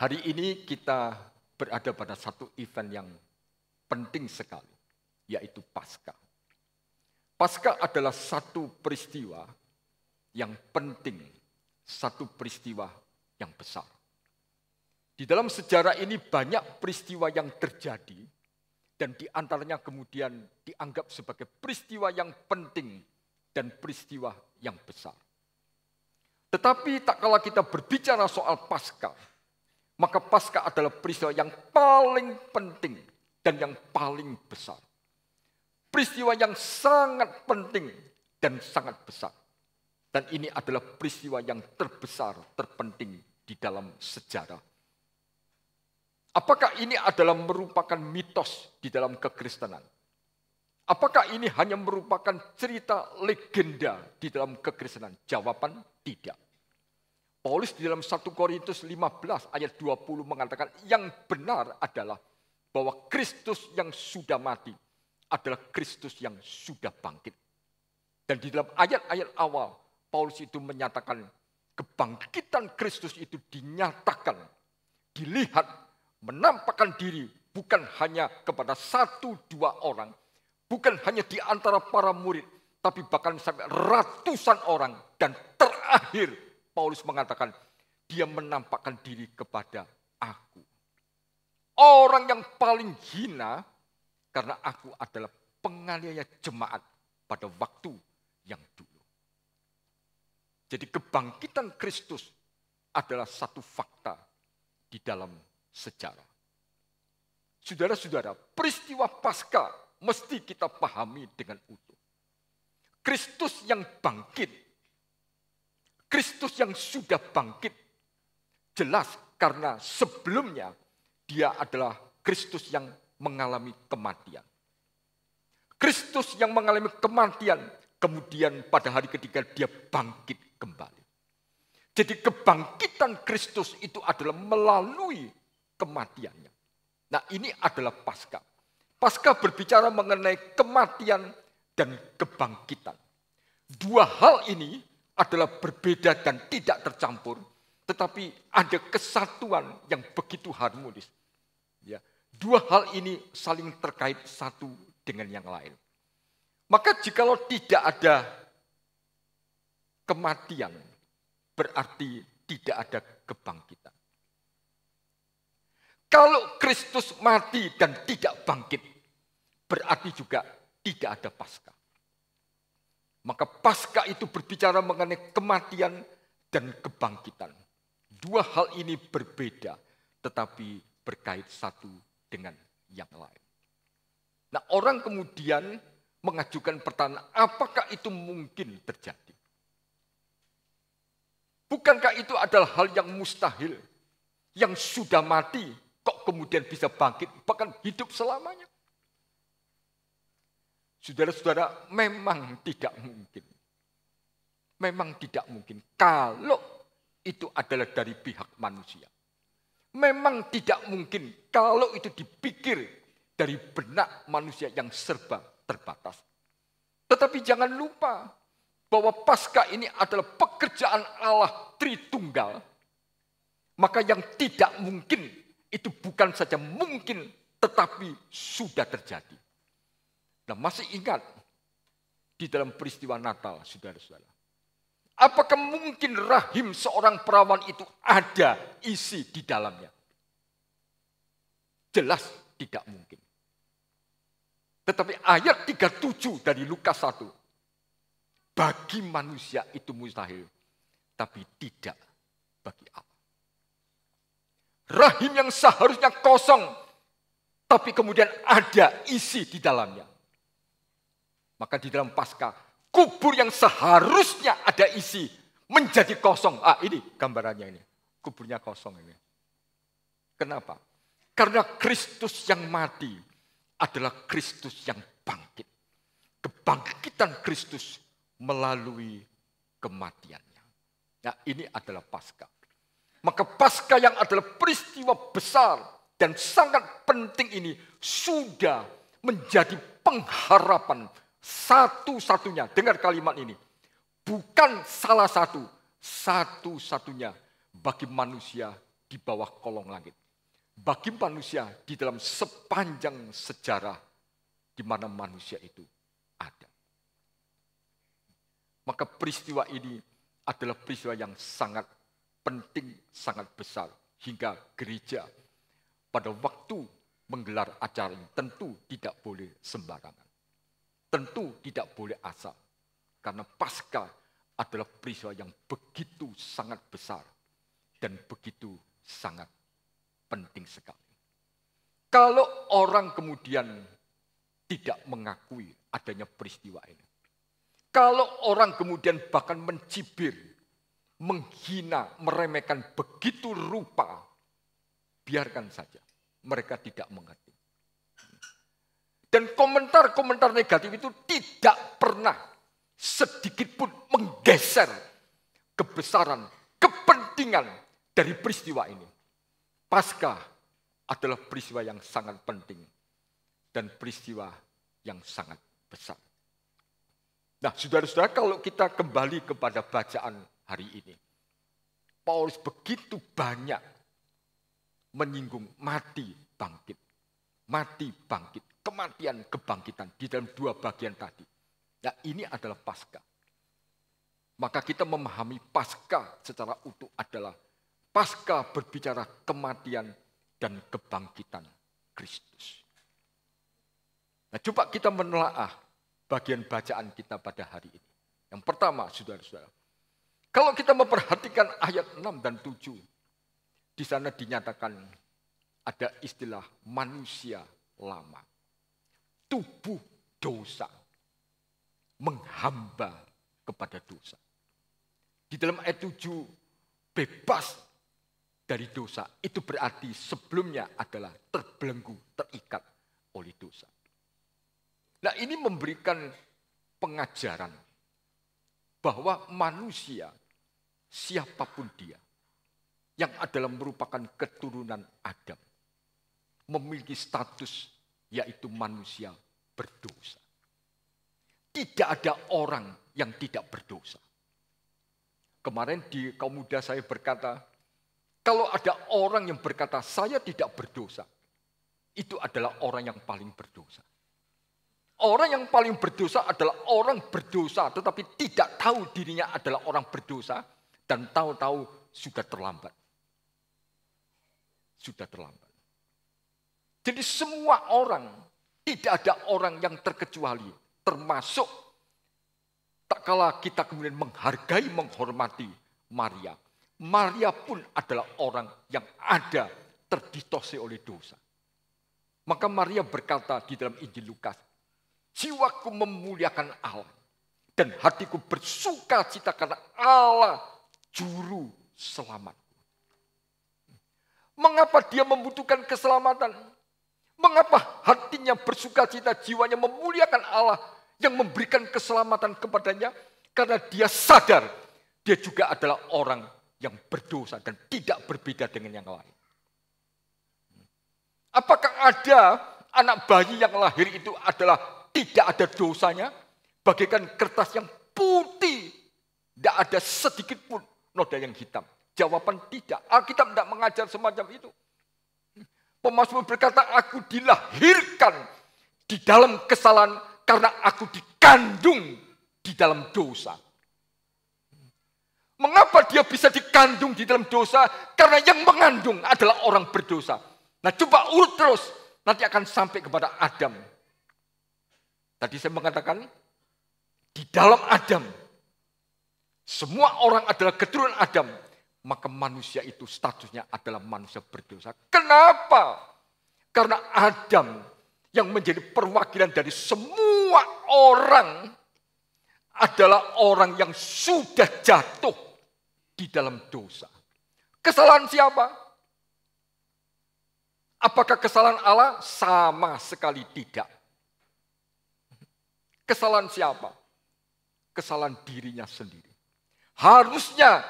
hari ini kita berada pada satu event yang penting sekali, yaitu Paskah. Paskah adalah satu peristiwa yang penting, satu peristiwa yang besar. Di dalam sejarah ini banyak peristiwa yang terjadi, dan di antaranya kemudian dianggap sebagai peristiwa yang penting dan peristiwa yang besar. Tetapi tak kala kita berbicara soal Paskah, maka Paskah adalah peristiwa yang paling penting dan yang paling besar. Peristiwa yang sangat penting dan sangat besar. Dan ini adalah peristiwa yang terbesar, terpenting di dalam sejarah. Apakah ini adalah merupakan mitos di dalam kekristenan? Apakah ini hanya merupakan cerita legenda di dalam kekristenan? Jawaban tidak. Paulus di dalam 1 Korintus 15 ayat 20 mengatakan yang benar adalah bahwa Kristus yang sudah mati adalah Kristus yang sudah bangkit. Dan di dalam ayat-ayat awal, Paulus itu menyatakan kebangkitan Kristus itu dinyatakan, dilihat, menampakkan diri bukan hanya kepada 1-2 orang, bukan hanya di antara para murid, tapi bahkan sampai ratusan orang. Dan terakhir Paulus mengatakan, dia menampakkan diri kepada aku. Orang yang paling hina, karena aku adalah penganiaya jemaat pada waktu yang dulu. Jadi kebangkitan Kristus adalah satu fakta di dalam sejarah. Saudara-saudara, peristiwa Paskah mesti kita pahami dengan utuh. Kristus yang bangkit, Kristus yang sudah bangkit, jelas karena sebelumnya dia adalah Kristus yang mengalami kematian. Kristus yang mengalami kematian, kemudian pada hari ketiga dia bangkit kembali. Jadi kebangkitan Kristus itu adalah melalui kematiannya. Nah, ini adalah Paskah. Paskah berbicara mengenai kematian dan kebangkitan. Dua hal ini adalah berbeda dan tidak tercampur, tetapi ada kesatuan yang begitu harmonis. Ya, dua hal ini saling terkait satu dengan yang lain. Maka jikalau tidak ada kematian, berarti tidak ada kebangkitan. Kalau Kristus mati dan tidak bangkit, berarti juga tidak ada Paskah. Maka Paskah itu berbicara mengenai kematian dan kebangkitan. Dua hal ini berbeda, tetapi berkait satu dengan yang lain. Nah, orang kemudian mengajukan pertanyaan, apakah itu mungkin terjadi? Bukankah itu adalah hal yang mustahil? Yang sudah mati, kok kemudian bisa bangkit, bahkan hidup selamanya? Saudara-saudara, memang tidak mungkin. Memang tidak mungkin kalau itu adalah dari pihak manusia. Memang tidak mungkin kalau itu dipikir dari benak manusia yang serba terbatas. Tetapi jangan lupa bahwa Paskah ini adalah pekerjaan Allah Tritunggal. Maka yang tidak mungkin itu bukan saja mungkin, tetapi sudah terjadi. Nah, masih ingat di dalam peristiwa Natal, saudara-saudara. Apakah mungkin rahim seorang perawan itu ada isi di dalamnya? Jelas tidak mungkin. Tetapi ayat 37 dari Lukas 1. Bagi manusia itu mustahil, tapi tidak bagi Allah. Rahim yang seharusnya kosong, tapi kemudian ada isi di dalamnya. Maka di dalam Paskah, kubur yang seharusnya ada isi menjadi kosong. Ini gambarannya ini. Kuburnya kosong ini. Kenapa? Karena Kristus yang mati adalah Kristus yang bangkit. Kebangkitan Kristus melalui kematiannya. Nah, ini adalah Paskah. Maka Paskah yang adalah peristiwa besar dan sangat penting ini sudah menjadi pengharapan satu-satunya. Dengar kalimat ini. Bukan salah satu, satu-satunya bagi manusia di bawah kolong langit. Bagi manusia di dalam sepanjang sejarah di mana manusia itu ada. Maka peristiwa ini adalah peristiwa yang sangat penting, sangat besar. Hingga gereja pada waktu menggelar acara ini tentu tidak boleh sembarangan. Tentu tidak boleh asal. Karena Paskah adalah peristiwa yang begitu sangat besar dan begitu sangat penting sekali. Kalau orang kemudian tidak mengakui adanya peristiwa ini, kalau orang kemudian bahkan mencibir, menghina, meremehkan begitu rupa, biarkan saja, mereka tidak mengerti. Dan komentar-komentar negatif itu tidak pernah sedikit pun menggeser kebesaran, kepentingan dari peristiwa ini. Paskah adalah peristiwa yang sangat penting dan peristiwa yang sangat besar. Nah, saudara-saudara, kalau kita kembali kepada bacaan hari ini, Paulus begitu banyak menyinggung mati bangkit, kematian kebangkitan di dalam dua bagian tadi. Nah, ini adalah Paskah. Maka kita memahami Paskah secara utuh adalah Paskah berbicara kematian dan kebangkitan Kristus. Nah, coba kita menelaah bagian bacaan kita pada hari ini. Yang pertama, saudara-saudara, kalau kita memperhatikan ayat 6 dan 7, di sana dinyatakan ada istilah manusia lama. Tubuh dosa, menghamba kepada dosa. Di dalam ayat 7, bebas dari dosa. Itu berarti sebelumnya adalah terbelenggu, terikat oleh dosa. Nah, ini memberikan pengajaran bahwa manusia, siapapun dia, yang adalah merupakan keturunan Adam, memiliki status yaitu manusia berdosa. Tidak ada orang yang tidak berdosa. Kemarin di kaum muda saya berkata, kalau ada orang yang berkata saya tidak berdosa, itu adalah orang yang paling berdosa. Orang yang paling berdosa adalah orang berdosa tetapi tidak tahu dirinya adalah orang berdosa dan tahu-tahu sudah terlambat. Sudah terlambat. Jadi semua orang, tidak ada orang yang terkecuali, termasuk tak kala kita kemudian menghargai, menghormati Maria. Maria pun adalah orang yang ada terdistorsi oleh dosa. Maka Maria berkata di dalam Injil Lukas, jiwaku memuliakan Allah dan hatiku bersuka cita karena Allah juru selamat. Mengapa dia membutuhkan keselamatan? Mengapa hatinya bersuka cita, jiwanya memuliakan Allah yang memberikan keselamatan kepadanya? Karena dia sadar dia juga adalah orang yang berdosa dan tidak berbeda dengan yang lain. Apakah ada anak bayi yang lahir itu adalah tidak ada dosanya? Bagaikan kertas yang putih, tidak ada sedikit pun noda yang hitam. Jawaban tidak. Alkitab tidak mengajar semacam itu. Pemazmur berkata, aku dilahirkan di dalam kesalahan karena aku dikandung di dalam dosa. Mengapa dia bisa dikandung di dalam dosa? Karena yang mengandung adalah orang berdosa. Nah coba urut terus, nanti akan sampai kepada Adam. Tadi saya mengatakan, di dalam Adam, semua orang adalah keturunan Adam, maka manusia itu statusnya adalah manusia berdosa. Kenapa? Karena Adam yang menjadi perwakilan dari semua orang adalah orang yang sudah jatuh di dalam dosa. Kesalahan siapa? Apakah kesalahan Allah? Sama sekali tidak. Kesalahan siapa? Kesalahan dirinya sendiri. Harusnya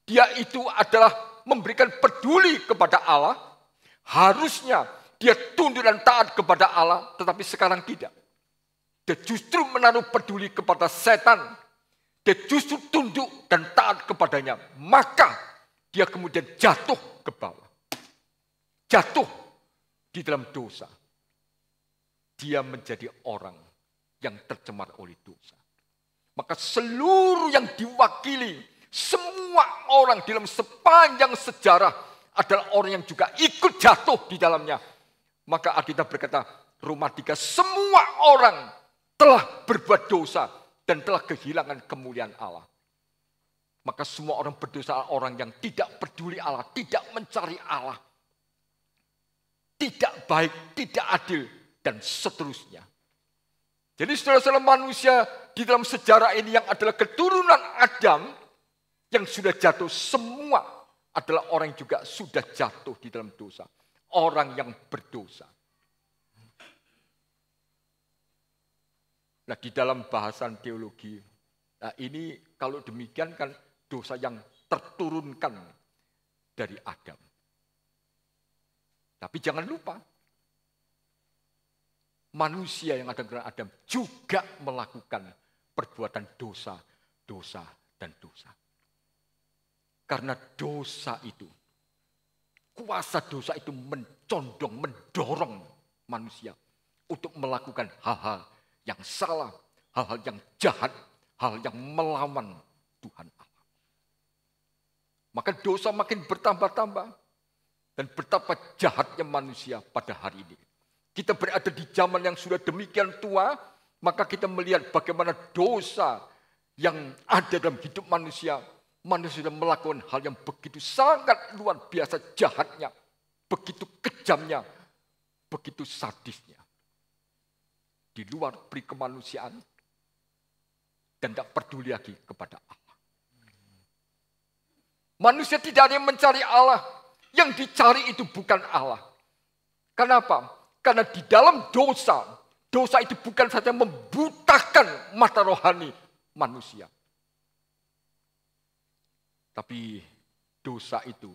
dia itu adalah memberikan peduli kepada Allah. Harusnya dia tunduk dan taat kepada Allah, tetapi sekarang tidak. Dia justru menaruh peduli kepada setan. Dia justru tunduk dan taat kepadanya. Maka dia kemudian jatuh ke bawah. Jatuh di dalam dosa. Dia menjadi orang yang tercemar oleh dosa. Maka seluruh yang diwakili, semua orang di dalam sepanjang sejarah adalah orang yang juga ikut jatuh di dalamnya. Maka Alkitab berkata, Roma 3, semua orang telah berbuat dosa dan telah kehilangan kemuliaan Allah. Maka semua orang berdosa adalah orang yang tidak peduli Allah, tidak mencari Allah. Tidak baik, tidak adil, dan seterusnya. Jadi saudara-saudara manusia di dalam sejarah ini yang adalah keturunan Adam, yang sudah jatuh semua adalah orang yang juga sudah jatuh di dalam dosa. Orang yang berdosa. Nah di dalam bahasan teologi, nah ini kalau demikian kan dosa yang terturunkan dari Adam. Tapi jangan lupa, manusia yang ada dalam Adam juga melakukan perbuatan dosa, dosa, dan dosa. Karena dosa itu, kuasa dosa itu mendorong manusia untuk melakukan hal-hal yang salah, hal-hal yang jahat, hal yang melawan Tuhan Allah. Maka dosa makin bertambah-tambah. Dan betapa jahatnya manusia pada hari ini. Kita berada di zaman yang sudah demikian tua, maka kita melihat bagaimana dosa yang ada dalam hidup manusia. Manusia sudah melakukan hal yang begitu sangat luar biasa jahatnya, begitu kejamnya, begitu sadisnya. Di luar peri kemanusiaan dan tidak peduli lagi kepada Allah. Manusia tidak ada yang mencari Allah. Yang dicari itu bukan Allah. Kenapa? Karena di dalam dosa, dosa itu bukan saja membutakan mata rohani manusia. Tapi dosa itu,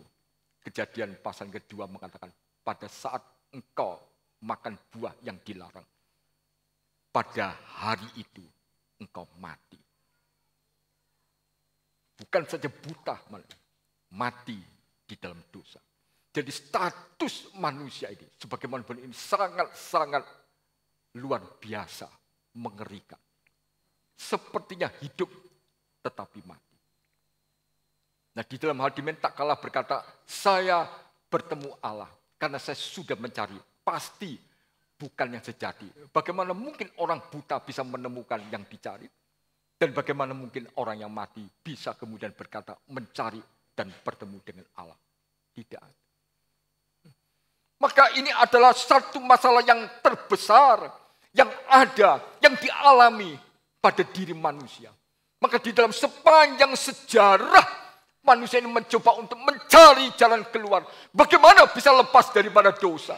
Kejadian pasal kedua mengatakan, pada saat engkau makan buah yang dilarang, pada hari itu engkau mati. Bukan saja buta, mati di dalam dosa. Jadi status manusia ini, sebagaimana ini sangat-sangat luar biasa, mengerikan. Sepertinya hidup tetapi mati. Nah di dalam hal demikian tak kalah berkata, saya bertemu Allah karena saya sudah mencari, pasti bukan yang sejati. Bagaimana mungkin orang buta bisa menemukan yang dicari? Dan bagaimana mungkin orang yang mati bisa kemudian berkata mencari dan bertemu dengan Allah? Tidak ada. Maka ini adalah satu masalah yang terbesar, yang ada, yang dialami pada diri manusia. Maka di dalam sepanjang sejarah, manusia ini mencoba untuk mencari jalan keluar. Bagaimana bisa lepas daripada dosa?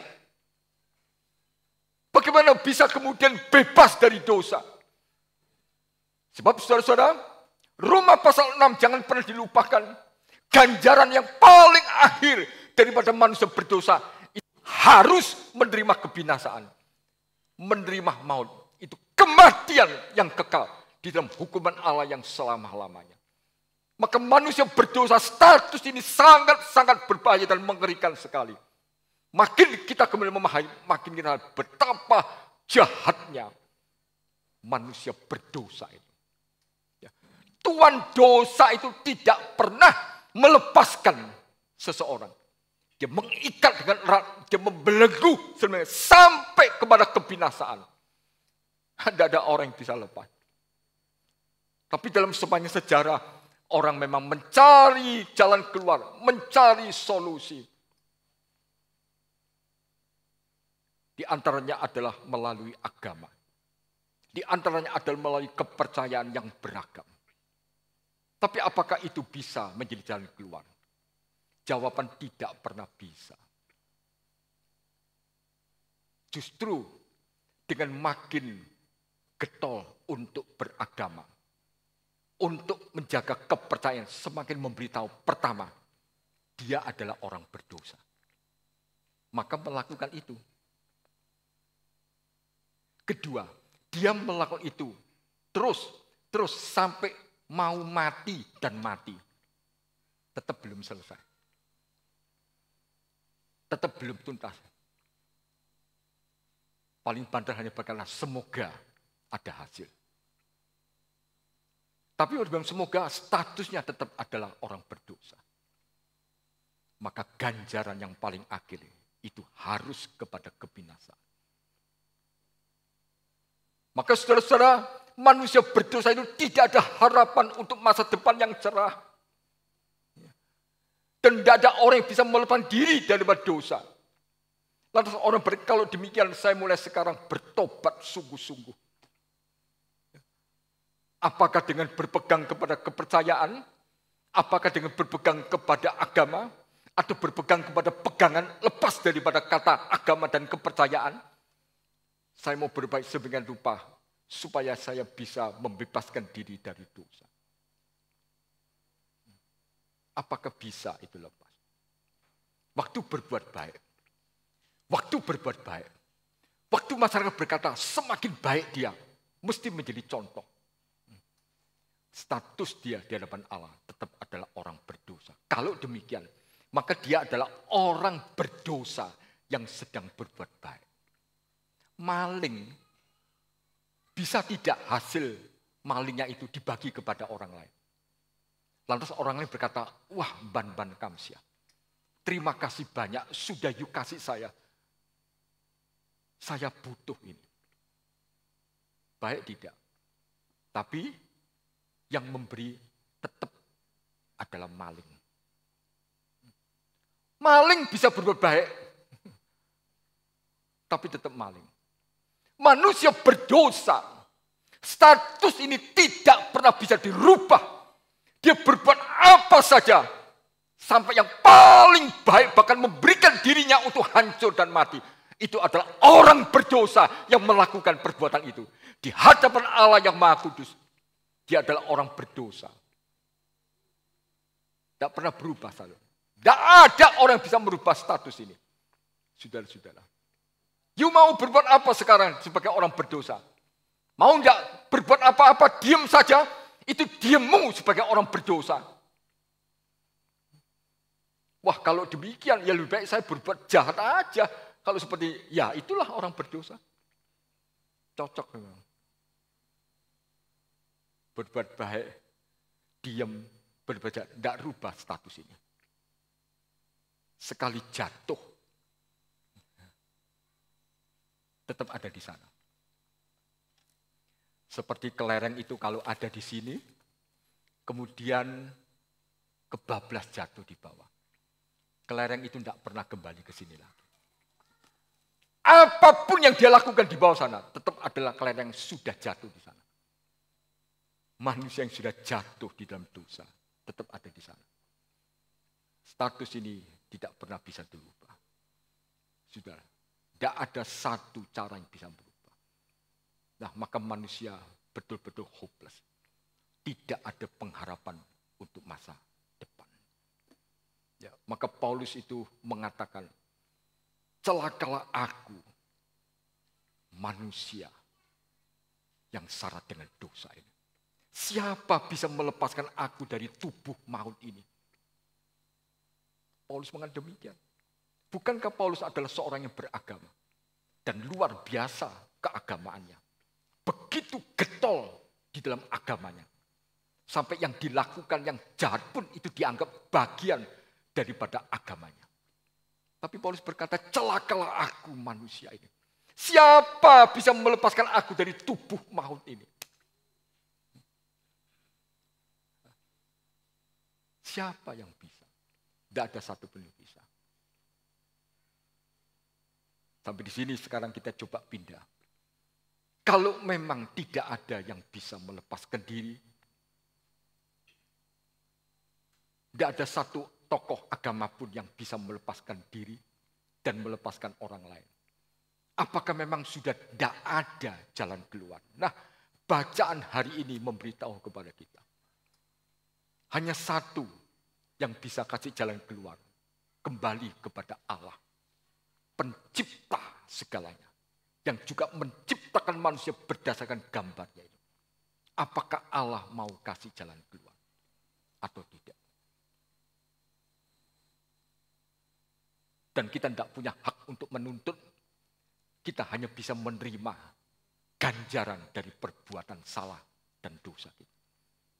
Bagaimana bisa kemudian bebas dari dosa? Sebab saudara-saudara, Roma pasal 6 jangan pernah dilupakan. Ganjaran yang paling akhir daripada manusia berdosa harus menerima kebinasaan, menerima maut. Itu kematian yang kekal di dalam hukuman Allah yang selama-lamanya. Maka manusia berdosa, status ini sangat-sangat berbahaya dan mengerikan sekali. Makin kita kemudian memahami, makin kita betapa jahatnya manusia berdosa itu. Tuan dosa itu tidak pernah melepaskan seseorang. Dia mengikat dengan erat, dia membelenggu sampai kepada kebinasaan. Tidak ada orang yang bisa lepas. Tapi dalam sepanjang sejarah, orang memang mencari jalan keluar, mencari solusi. Di antaranya adalah melalui agama. Di antaranya adalah melalui kepercayaan yang beragam. Tapi apakah itu bisa menjadi jalan keluar? Jawaban tidak pernah bisa. Justru dengan makin getol untuk beragama, untuk menjaga kepercayaan, semakin memberitahu pertama, dia adalah orang berdosa. Maka melakukan itu. Kedua, dia melakukan itu terus sampai mau mati dan mati. Tetap belum selesai. Tetap belum tuntas. Paling banter hanya berkata semoga ada hasil. Tapi orang semoga statusnya tetap adalah orang berdosa. Maka ganjaran yang paling akhir itu harus kepada kebinasaan. Maka saudara-saudara, manusia berdosa itu tidak ada harapan untuk masa depan yang cerah. Dan tidak ada orang yang bisa melepaskan diri daripada dosa. Lantas orang kalau demikian saya mulai sekarang bertobat sungguh-sungguh. Apakah dengan berpegang kepada kepercayaan? Apakah dengan berpegang kepada agama? Atau berpegang kepada pegangan lepas daripada kata agama dan kepercayaan? Saya mau berbaik sedemikian rupa supaya saya bisa membebaskan diri dari dosa. Apakah bisa itu lepas? Waktu berbuat baik. Waktu berbuat baik. Waktu masyarakat berkata semakin baik dia, mesti menjadi contoh. Status dia di hadapan Allah tetap adalah orang berdosa. Kalau demikian, maka dia adalah orang berdosa yang sedang berbuat baik. Maling, bisa tidak hasil malingnya itu dibagi kepada orang lain. Lantas orang lain berkata, wah ban kamsia. Terima kasih banyak, sudah you kasih saya. Saya butuh ini. Baik tidak. Tapi yang memberi tetap adalah maling. Maling bisa berbuat baik. Tapi tetap maling. Manusia berdosa. Status ini tidak pernah bisa dirubah. Dia berbuat apa saja. Sampai yang paling baik bahkan memberikan dirinya untuk hancur dan mati. Itu adalah orang berdosa yang melakukan perbuatan itu. Di hadapan Allah yang Maha Kudus. Dia adalah orang berdosa. Tidak pernah berubah. Tidak ada orang yang bisa merubah status ini. Saudara-saudara. You mau berbuat apa sekarang sebagai orang berdosa? Mau tidak berbuat apa-apa, diam saja. Itu diammu sebagai orang berdosa. Wah kalau demikian ya lebih baik saya berbuat jahat aja. Kalau seperti ya itulah orang berdosa. Cocok memang. Berbuat baik, diam, berbuat jahat, tidak rubah status ini. Sekali jatuh, tetap ada di sana. Seperti kelereng itu kalau ada di sini, kemudian kebablas jatuh di bawah. Kelereng itu tidak pernah kembali ke sini lagi. Apapun yang dia lakukan di bawah sana, tetap adalah kelereng yang sudah jatuh di sana. Manusia yang sudah jatuh di dalam dosa, tetap ada di sana. Status ini tidak pernah bisa dirubah. Sudah, tidak ada satu cara yang bisa berubah. Nah, maka manusia betul-betul hopeless. Tidak ada pengharapan untuk masa depan. Ya, maka Paulus itu mengatakan, celakalah aku, manusia yang syarat dengan dosa ini. Siapa bisa melepaskan aku dari tubuh maut ini? Paulus mengatakan demikian. Bukankah Paulus adalah seorang yang beragama dan luar biasa keagamaannya? Begitu getol di dalam agamanya. Sampai yang dilakukan yang jahat pun itu dianggap bagian daripada agamanya. Tapi Paulus berkata, celakalah aku manusia ini. Siapa bisa melepaskan aku dari tubuh maut ini? Siapa yang bisa? Tidak ada satu pun yang bisa. Sampai di sini sekarang kita coba pindah. Kalau memang tidak ada yang bisa melepaskan diri, tidak ada satu tokoh agama pun yang bisa melepaskan diri dan melepaskan orang lain. Apakah memang sudah tidak ada jalan keluar? Nah, bacaan hari ini memberitahu kepada kita. Hanya satu yang bisa kasih jalan keluar. Kembali kepada Allah. Pencipta segalanya. Yang juga menciptakan manusia berdasarkan gambarnya itu. Apakah Allah mau kasih jalan keluar? Atau tidak? Dan kita tidak punya hak untuk menuntut. Kita hanya bisa menerima ganjaran dari perbuatan salah dan dosa kita.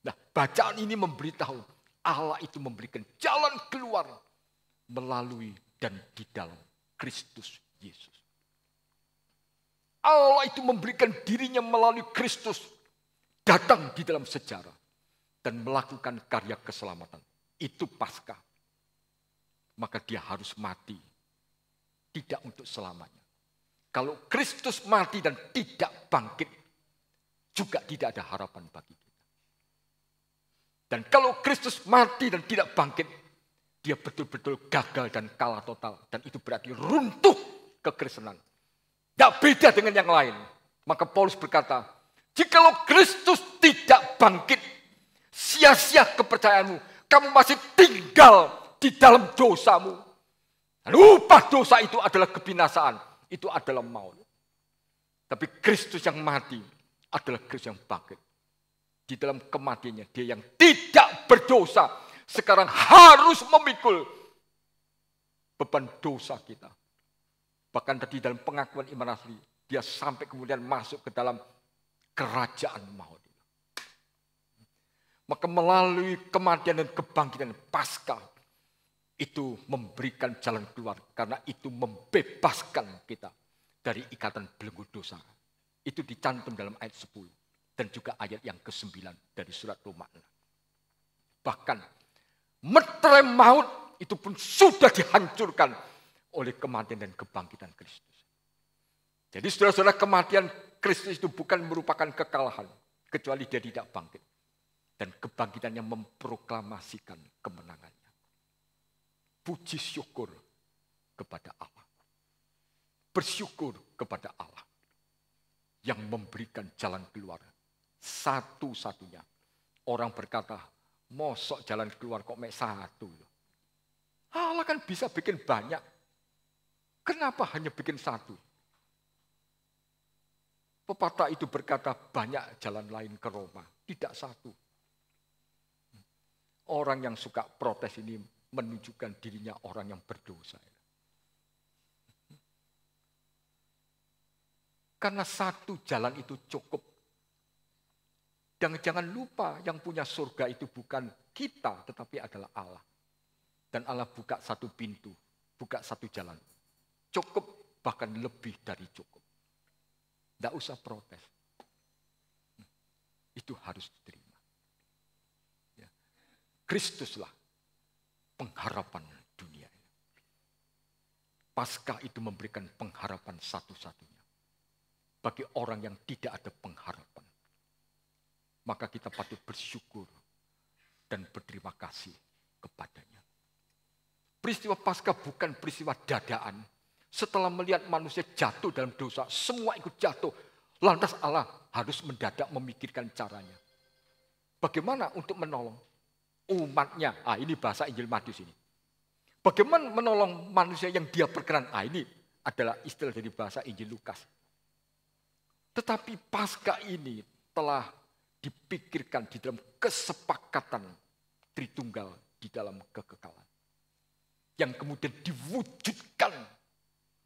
Nah, bacaan ini memberitahu Allah itu memberikan jalan keluar melalui dan di dalam Kristus Yesus. Allah itu memberikan dirinya melalui Kristus datang di dalam sejarah dan melakukan karya keselamatan. Itu Paskah. Maka dia harus mati. Tidak untuk selamanya. Kalau Kristus mati dan tidak bangkit, juga tidak ada harapan bagi kita. Dan kalau Kristus mati dan tidak bangkit, dia betul-betul gagal dan kalah total. Dan itu berarti runtuh kekristenan. Tidak beda dengan yang lain. Maka Paulus berkata, jikalau Kristus tidak bangkit, sia-sia kepercayaanmu. Kamu masih tinggal di dalam dosamu. Lupa dosa itu adalah kebinasaan. Itu adalah maut. Tapi Kristus yang mati adalah Kristus yang bangkit. Di dalam kematiannya dia yang tidak berdosa. Sekarang harus memikul beban dosa kita. Bahkan tadi dalam pengakuan iman asli. Dia sampai kemudian masuk ke dalam kerajaan maut. Maka melalui kematian dan kebangkitan Paskah. Itu memberikan jalan keluar. Karena itu membebaskan kita dari ikatan belenggu dosa. Itu dicantum dalam ayat 10. Dan juga ayat yang ke-9 dari surat Roma 6. Bahkan meterai maut itu pun sudah dihancurkan oleh kematian dan kebangkitan Kristus. Jadi saudara-saudara, kematian Kristus itu bukan merupakan kekalahan. Kecuali dia tidak bangkit. Dan kebangkitannya memproklamasikan kemenangannya. Puji syukur kepada Allah. Bersyukur kepada Allah. Yang memberikan jalan keluar. Satu-satunya. Orang berkata, mosok jalan keluar kok mek satu. Allah kan bisa bikin banyak. Kenapa hanya bikin satu? Pepatah itu berkata banyak jalan lain ke Roma. Tidak satu. Orang yang suka protes ini menunjukkan dirinya orang yang berdosa. Karena satu jalan itu cukup. Dan jangan lupa yang punya surga itu bukan kita, tetapi adalah Allah. Dan Allah buka satu pintu, buka satu jalan. Cukup, bahkan lebih dari cukup. Tidak usah protes. Itu harus diterima. Ya. Kristuslah pengharapan dunia. Paskah itu memberikan pengharapan satu-satunya. Bagi orang yang tidak ada pengharapan. Maka kita patut bersyukur dan berterima kasih kepadanya. Peristiwa Paskah bukan peristiwa dadaan. Setelah melihat manusia jatuh dalam dosa, semua ikut jatuh. Lantas Allah harus mendadak memikirkan caranya. Bagaimana untuk menolong umatnya? Ini bahasa Injil Matius ini. Bagaimana menolong manusia yang dia berkenan? Ini adalah istilah dari bahasa Injil Lukas. Tetapi Paskah ini telah dipikirkan di dalam kesepakatan Tritunggal di dalam kekekalan. Yang kemudian diwujudkan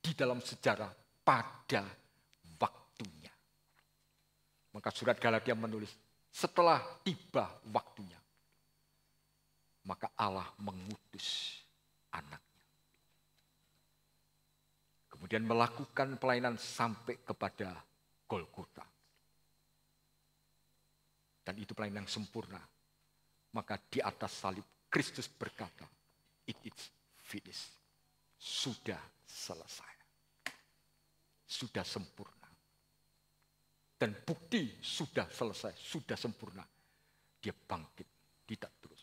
di dalam sejarah pada waktunya. Maka surat Galatia menulis, setelah tiba waktunya, maka Allah mengutus anaknya. Kemudian melakukan pelayanan sampai kepada Golgota. Dan itu pelayanan yang sempurna. Maka di atas salib Kristus berkata, it is finished. Sudah selesai. Sudah sempurna. Dan bukti sudah selesai, sudah sempurna. Dia bangkit, tidak terus.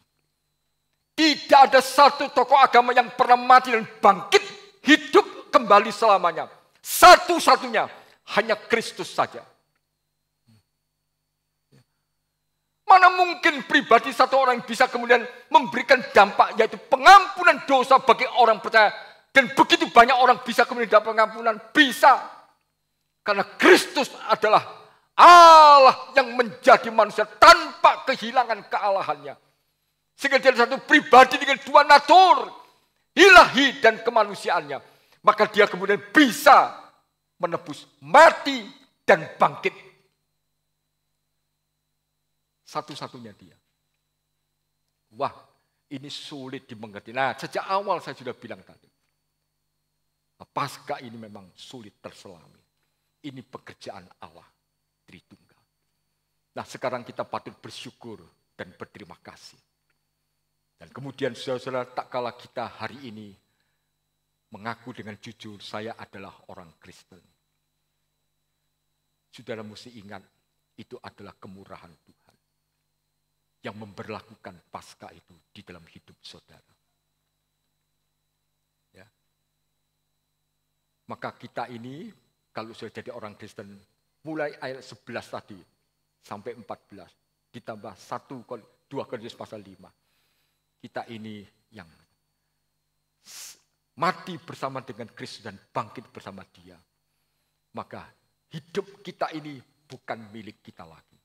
Tidak ada satu tokoh agama yang pernah mati dan bangkit, hidup kembali selamanya. Satu-satunya, hanya Kristus saja. Mana mungkin pribadi satu orang bisa kemudian memberikan dampak, yaitu pengampunan dosa bagi orang percaya. Dan begitu banyak orang bisa kemudian dapat pengampunan. Bisa. Karena Kristus adalah Allah yang menjadi manusia tanpa kehilangan kealahannya. Sehingga dia satu pribadi dengan dua natur, ilahi dan kemanusiaannya. Maka dia kemudian bisa menebus mati dan bangkit. Satu-satunya dia. Wah, ini sulit dimengerti. Nah, sejak awal saya sudah bilang tadi. Paskah ini memang sulit terselami. Ini pekerjaan Allah Tritunggal. Nah, sekarang kita patut bersyukur dan berterima kasih. Dan kemudian saudara-saudara, tak kala kita hari ini mengaku dengan jujur, saya adalah orang Kristen. Saudara mesti ingat, itu adalah kemurahan Tuhan yang memberlakukan Paskah itu di dalam hidup saudara. Ya. Maka kita ini, kalau sudah jadi orang Kristen, mulai ayat 11 tadi sampai 14, ditambah 2 Korintus pasal 5. Kita ini yang mati bersama dengan Kristus dan bangkit bersama Dia. Maka hidup kita ini bukan milik kita lagi.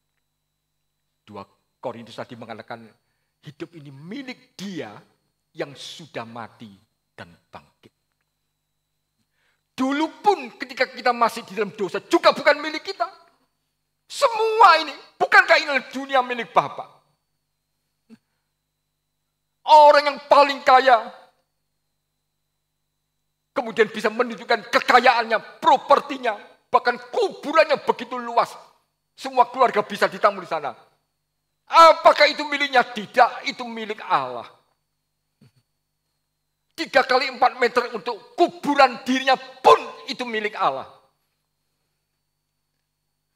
2 Korintus tadi mengatakan hidup ini milik Dia yang sudah mati dan bangkit. Dulu pun ketika kita masih di dalam dosa juga bukan milik kita. Semua ini, bukankah ini dunia milik Bapa? Orang yang paling kaya kemudian bisa menunjukkan kekayaannya, propertinya, bahkan kuburannya begitu luas. Semua keluarga bisa ditamu di sana. Apakah itu miliknya? Tidak, itu milik Allah. 3 kali 4 meter untuk kuburan dirinya pun itu milik Allah.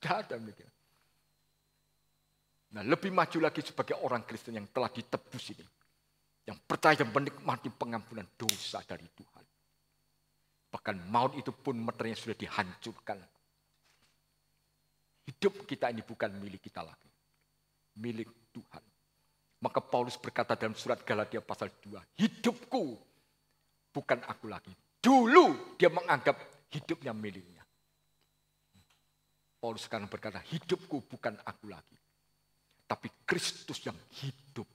Tidak ada miliknya. Nah, lebih maju lagi sebagai orang Kristen yang telah ditebus ini. Yang percaya dan menikmati pengampunan dosa dari Tuhan. Bahkan maut itu pun meternya sudah dihancurkan. Hidup kita ini bukan milik kita lagi. Milik Tuhan. Maka Paulus berkata dalam surat Galatia pasal 2. Hidupku bukan aku lagi. Dulu dia menganggap hidupnya miliknya. Paulus sekarang berkata, hidupku bukan aku lagi. Tapi Kristus yang hidup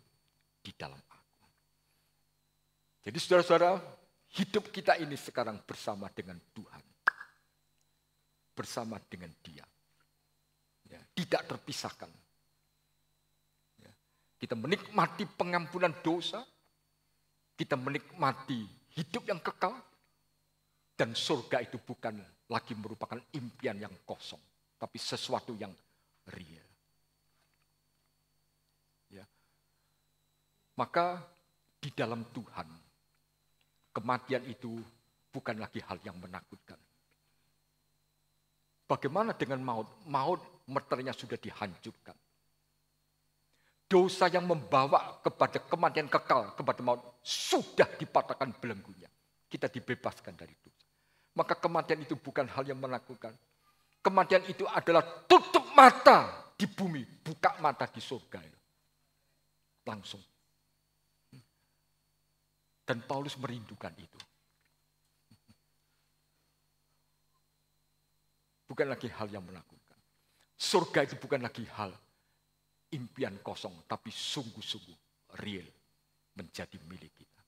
di dalam aku. Jadi saudara-saudara, hidup kita ini sekarang bersama dengan Tuhan. Bersama dengan Dia. Ya, tidak terpisahkan. Ya, kita menikmati pengampunan dosa. Kita menikmati hidup yang kekal. Dan surga itu bukan lagi merupakan impian yang kosong. Tapi sesuatu yang real. Ya. Maka di dalam Tuhan, kematian itu bukan lagi hal yang menakutkan. Bagaimana dengan maut? Maut meternya sudah dihancurkan. Dosa yang membawa kepada kematian kekal, kepada maut, sudah dipatahkan belenggunya. Kita dibebaskan dari dosa. Maka kematian itu bukan hal yang menakutkan. Kematian itu adalah tutup mata di bumi, buka mata di surga. Langsung. Dan Paulus merindukan itu. Bukan lagi hal yang menakutkan. Surga itu bukan lagi hal impian kosong, tapi sungguh-sungguh real menjadi milik kita.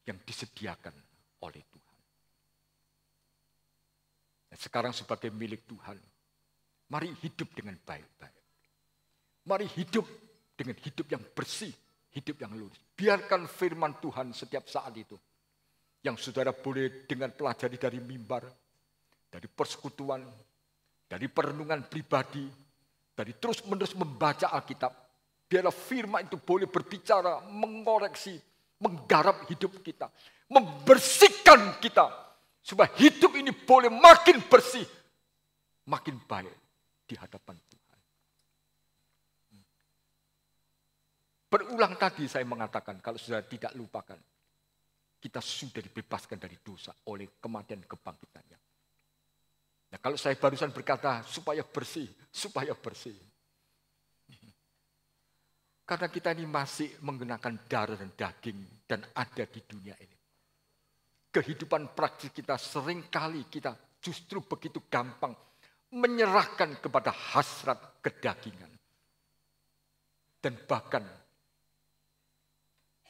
Yang disediakan oleh Tuhan. Dan sekarang sebagai milik Tuhan, mari hidup dengan baik-baik. Mari hidup dengan hidup yang bersih, hidup yang lurus. Biarkan firman Tuhan setiap saat itu. Yang saudara boleh dengan pelajari dari mimbar, dari persekutuan, dari perenungan pribadi, dari terus-menerus membaca Alkitab. Biarlah firman itu boleh berbicara, mengoreksi, menggarap hidup kita, membersihkan kita. Supaya hidup ini boleh makin bersih, makin baik di hadapan Tuhan. Berulang tadi saya mengatakan, kalau saudara tidak lupakan, kita sudah dibebaskan dari dosa oleh kematian kebangkitannya. Nah, kalau saya barusan berkata, supaya bersih, supaya bersih. Karena kita ini masih menggunakan darah dan daging dan ada di dunia ini. Kehidupan praktis kita seringkali kita justru begitu gampang menyerahkan kepada hasrat kedagingan. Dan bahkan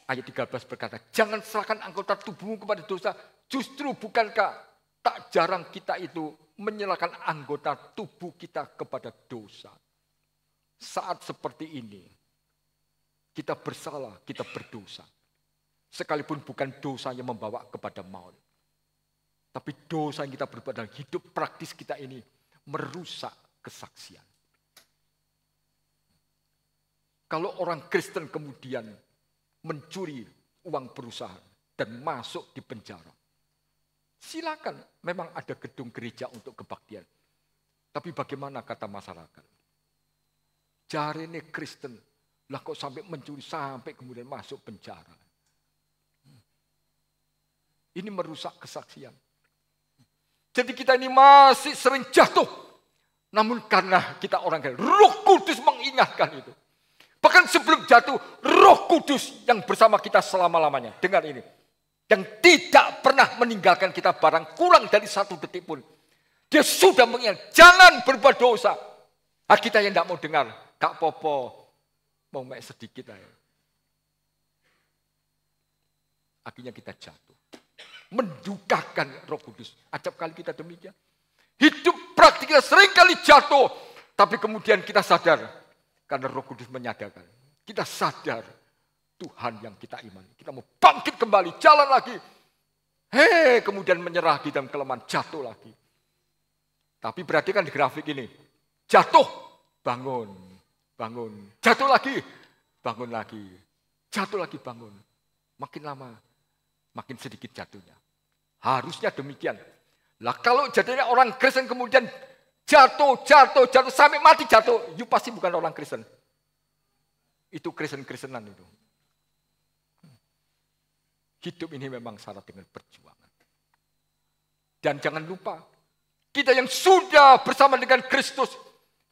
ayat 13 berkata, jangan serahkan anggota tubuhmu kepada dosa. Justru bukankah tak jarang kita itu menyerahkan anggota tubuh kita kepada dosa. Saat seperti ini, kita bersalah, kita berdosa. Sekalipun bukan dosa yang membawa kepada maut. Tapi dosa yang kita berbuat dalam hidup praktis kita ini merusak kesaksian. Kalau orang Kristen kemudian mencuri uang perusahaan dan masuk di penjara. Silakan, memang ada gedung gereja untuk kebaktian. Tapi bagaimana kata masyarakat? Jarene Kristen, lah kok sampai mencuri sampai kemudian masuk penjara. Ini merusak kesaksian. Jadi kita ini masih sering jatuh. Namun karena kita orang kaya, Roh Kudus mengingatkan itu. Bahkan sebelum jatuh, Roh Kudus yang bersama kita selama-lamanya. Dengar ini. Yang tidak pernah meninggalkan kita barang kurang dari 1 detik pun. Dia sudah mengingat, jangan berbuat dosa. Nah, kita yang tidak mau dengar, Kak Popo, mau mek sedikit aja. Akhirnya kita jatuh. Mendukakan Roh Kudus. Acap kali kita demikian. Hidup praktik kita seringkali jatuh. Tapi kemudian kita sadar. Karena Roh Kudus menyadarkan. Kita sadar Tuhan yang kita imani. Kita mau bangkit kembali, jalan lagi. Kemudian menyerah di dalam kelemahan, jatuh lagi. Tapi perhatikan di grafik ini. Jatuh, bangun, bangun. Jatuh lagi, bangun lagi. Jatuh lagi, bangun. Makin lama, makin sedikit jatuhnya. Harusnya demikian. Lah kalau jadinya orang Kristen kemudian jatuh sampai mati jatuh, you pasti bukan orang Kristen. Itu Kristen-Kristenan itu. Hidup ini memang syarat dengan perjuangan. Dan jangan lupa, kita yang sudah bersama dengan Kristus,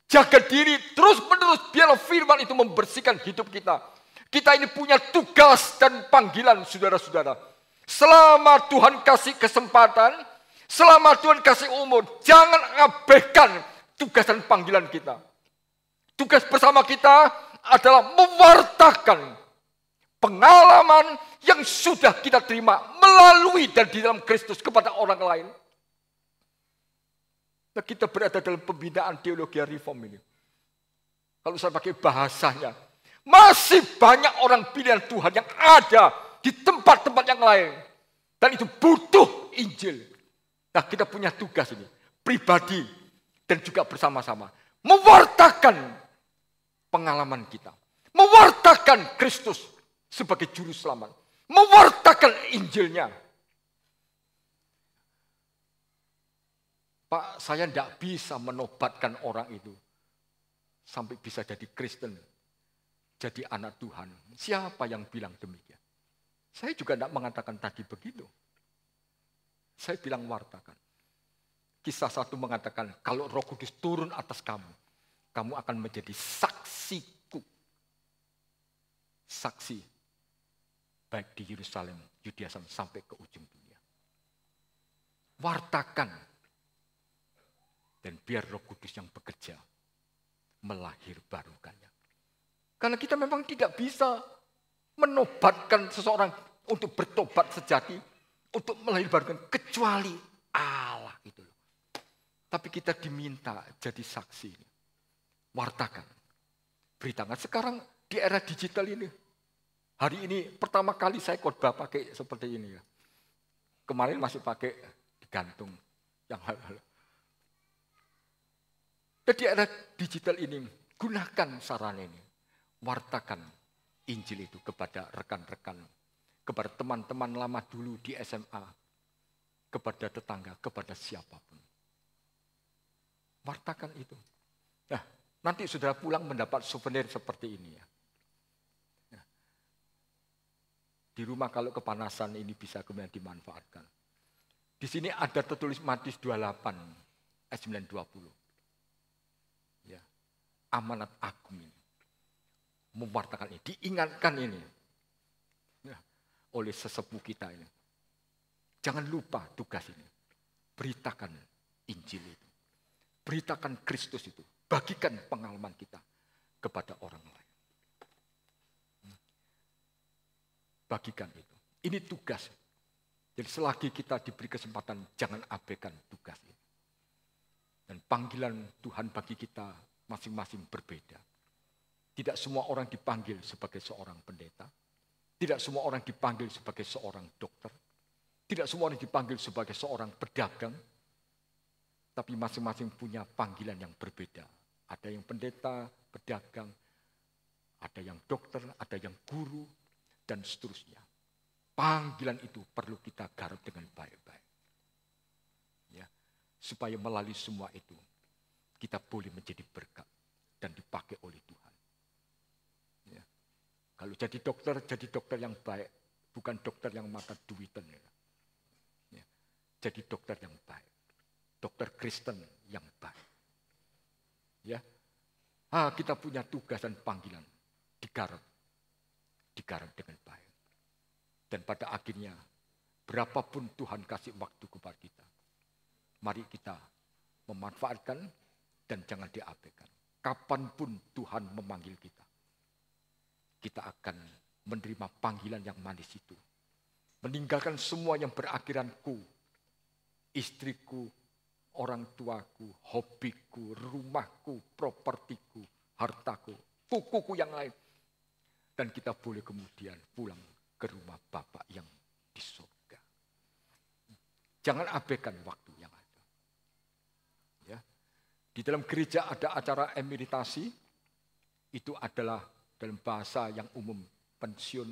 jaga diri terus-menerus biarlah firman itu membersihkan hidup kita. Kita ini punya tugas dan panggilan saudara-saudara. Selama Tuhan kasih kesempatan, selama Tuhan kasih umur, jangan abaikan tugas dan panggilan kita. Tugas bersama kita adalah mewartakan Pengalaman yang sudah kita terima melalui dan di dalam Kristus kepada orang lain. Nah, kita berada dalam pembinaan teologi reform ini. Kalau saya pakai bahasanya, masih banyak orang pilihan Tuhan yang ada di tempat-tempat yang lain. Dan itu butuh Injil. Nah, kita punya tugas ini, pribadi dan juga bersama-sama. Mewartakan pengalaman kita. Mewartakan Kristus sebagai juru selamat. Mewartakan Injilnya. Pak, saya tidak bisa menobatkan orang itu sampai bisa jadi Kristen, jadi anak Tuhan. Siapa yang bilang demikian? Saya juga tidak mengatakan tadi begitu. Saya bilang wartakan. Kisah 1 mengatakan, kalau Roh Kudus turun atas kamu, kamu akan menjadi saksiku. Saksi. Baik di Yerusalem, Yudea sampai ke ujung dunia. Wartakan. Dan biar Roh Kudus yang bekerja melahirbarukannya. Karena kita memang tidak bisa menobatkan seseorang untuk bertobat sejati, untuk melahirbarukan kecuali Allah itu loh. Tapi kita diminta jadi saksi. Wartakan. Beritakan. Sekarang di era digital ini, hari ini pertama kali saya khotbah pakai seperti ini ya. Kemarin masih pakai digantung yang hal-hal. Di era digital ini, gunakan sarana ini. Wartakan Injil itu kepada rekan-rekan, kepada teman-teman lama dulu di SMA, kepada tetangga, kepada siapapun. Wartakan itu. Nah, nanti saudara pulang mendapat souvenir seperti ini ya. Nah, di rumah kalau kepanasan ini bisa kemudian dimanfaatkan. Di sini ada tertulis Matius 28 ayat 9-20. Amanat agung ini. Mewartakan ini, diingatkan ini. Ya, oleh sesepuh kita ini. Jangan lupa tugas ini. Beritakan Injil itu. Beritakan Kristus itu. Bagikan pengalaman kita kepada orang lain. Bagikan itu. Ini tugas. Jadi selagi kita diberi kesempatan, jangan abaikan tugas ini. Dan panggilan Tuhan bagi kita masing-masing berbeda. Tidak semua orang dipanggil sebagai seorang pendeta. Tidak semua orang dipanggil sebagai seorang dokter. Tidak semua orang dipanggil sebagai seorang pedagang. Tapi masing-masing punya panggilan yang berbeda. Ada yang pendeta, pedagang. Ada yang dokter, ada yang guru, dan seterusnya. Panggilan itu perlu kita garap dengan baik-baik. Ya, supaya melalui semua itu, kita boleh menjadi berkat dan dipakai oleh Tuhan. Ya. Kalau jadi dokter yang baik. Bukan dokter yang mata duitan. Ya. Jadi dokter yang baik. Dokter Kristen yang baik. Ya. Kita punya tugas dan panggilan. Digarap. Digarap dengan baik. Dan pada akhirnya, berapapun Tuhan kasih waktu kepada kita, mari kita memanfaatkan dan jangan diabaikan. Kapanpun Tuhan memanggil kita, kita akan menerima panggilan yang manis itu. Meninggalkan semua yang berakhiran ku, istriku, orang tuaku, hobiku, rumahku, propertiku, hartaku, kukuku yang lain. Dan kita boleh kemudian pulang ke rumah Bapa yang di surga. Jangan abaikan waktu yang ada. Di dalam gereja ada acara emeritasi, itu adalah dalam bahasa yang umum pensiun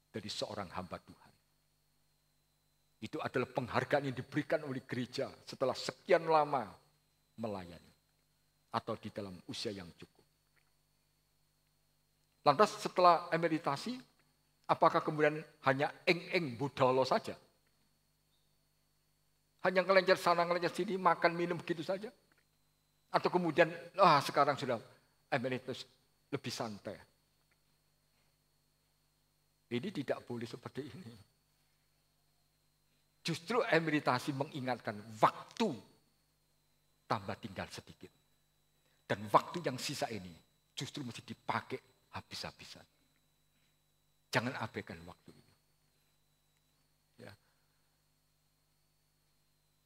dari seorang hamba Tuhan. Itu adalah penghargaan yang diberikan oleh gereja setelah sekian lama melayani atau di dalam usia yang cukup. Lantas setelah emeritasi, apakah kemudian hanya eng-eng budalo saja? Hanya ngelencer sana, ngelencer sini, makan, minum begitu saja? Atau kemudian, sekarang sudah emeritus lebih santai. Ini tidak boleh seperti ini. Justru emeritasi mengingatkan waktu tambah tinggal sedikit. Dan waktu yang sisa ini justru mesti dipakai habis-habisan. Jangan abaikan waktu ini. Ya.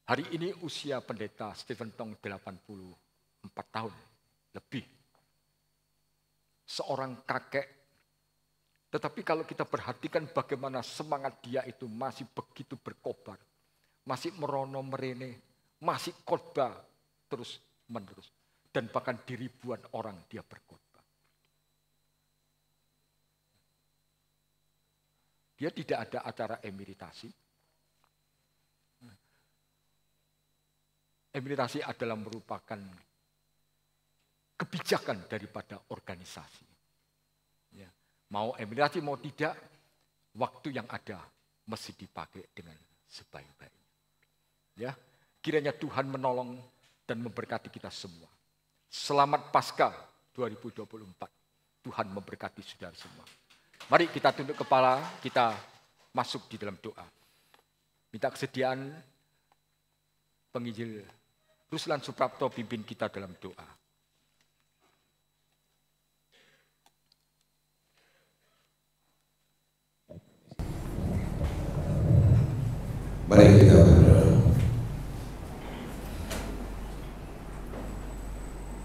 Hari ini usia pendeta Stephen Tong 84 tahun lebih. Seorang kakek. Tetapi kalau kita perhatikan bagaimana semangat dia itu masih begitu berkobar. Masih merono merene, masih khotbah terus menerus. Dan bahkan di ribuan orang dia berkhotbah. Dia tidak ada acara emeritasi. Emeritasi adalah merupakan kebijakan daripada organisasi. Ya. Mau emeritasi mau tidak, waktu yang ada mesti dipakai dengan sebaik-baiknya. Ya, kiranya Tuhan menolong dan memberkati kita semua. Selamat Paskah 2024. Tuhan memberkati saudara semua. Mari kita tunduk kepala, kita masuk di dalam doa. Minta kesediaan penginjil Ruslan Suprapto pimpin kita dalam doa. Mari kita berdoa.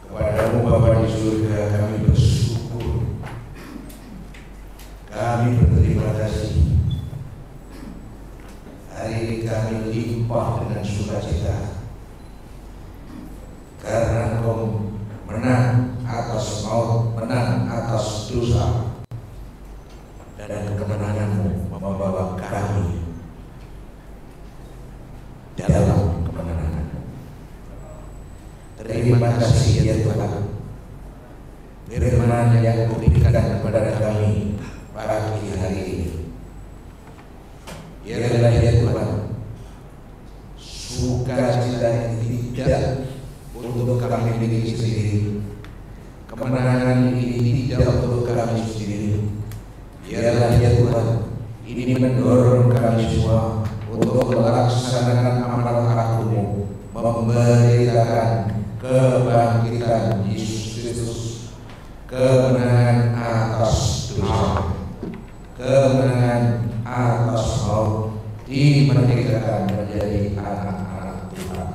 Kepadamu Bapa di surga, kami bersyukur. Kami berterima kasih. Hari ini kami limpah dengan sukacita. Karena Engkau menang atas maut, menang atas dosa. Dan kemenangan-Mu membawa kami dalam kemenangan. Terima kasih ya Tuhan. Firman yang Kau berikan kepada kami pagi hari ini. Biarlah ya Tuhan, sukacita ini tidak untuk kami miliki sendiri. Kemenangan ini tidak untuk kami sendiri. Biarlah ya Tuhan, ini mendorong kami semua untuk melaksanakan amanat Aku-Mu, memberitakan kebangkitan Yesus Kristus, kemenangan atas dosa, kemenangan atas maut, dimerdekakan menjadi anak-anak Tuhan.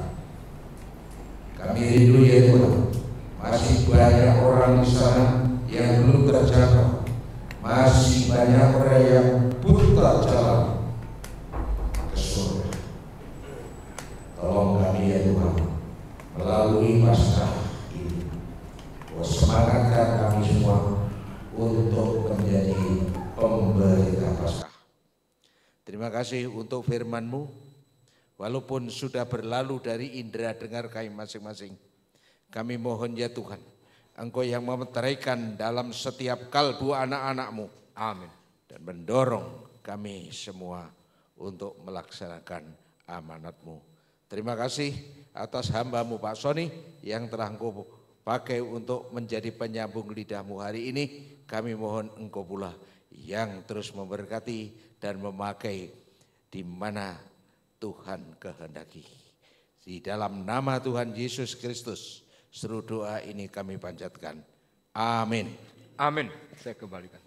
Kami rindu ya Tuhan, masih banyak orang di sana yang belum terjangkau, masih banyak orang yang buta jalan ke surga. Tolong kami ya Tuhan, melalui Paskah ini, semangatkan kami semua untuk menjadi pemberita Paskah. Terima kasih untuk firman-Mu. Walaupun sudah berlalu dari indera dengar kami masing-masing, kami mohon ya Tuhan, Engkau yang memeteraikan dalam setiap kalbu anak-anak-Mu. Amin. Dan mendorong kami semua untuk melaksanakan amanat-Mu. Terima kasih atas hamba-Mu Pak Sony yang telah Engkau pakai untuk menjadi penyambung lidah-Mu hari ini. Kami mohon Engkau pula yang terus memberkati dan memakai di mana Tuhan kehendaki. Di dalam nama Tuhan Yesus Kristus, seluruh doa ini kami panjatkan. Amin. Amin. Saya kembalikan.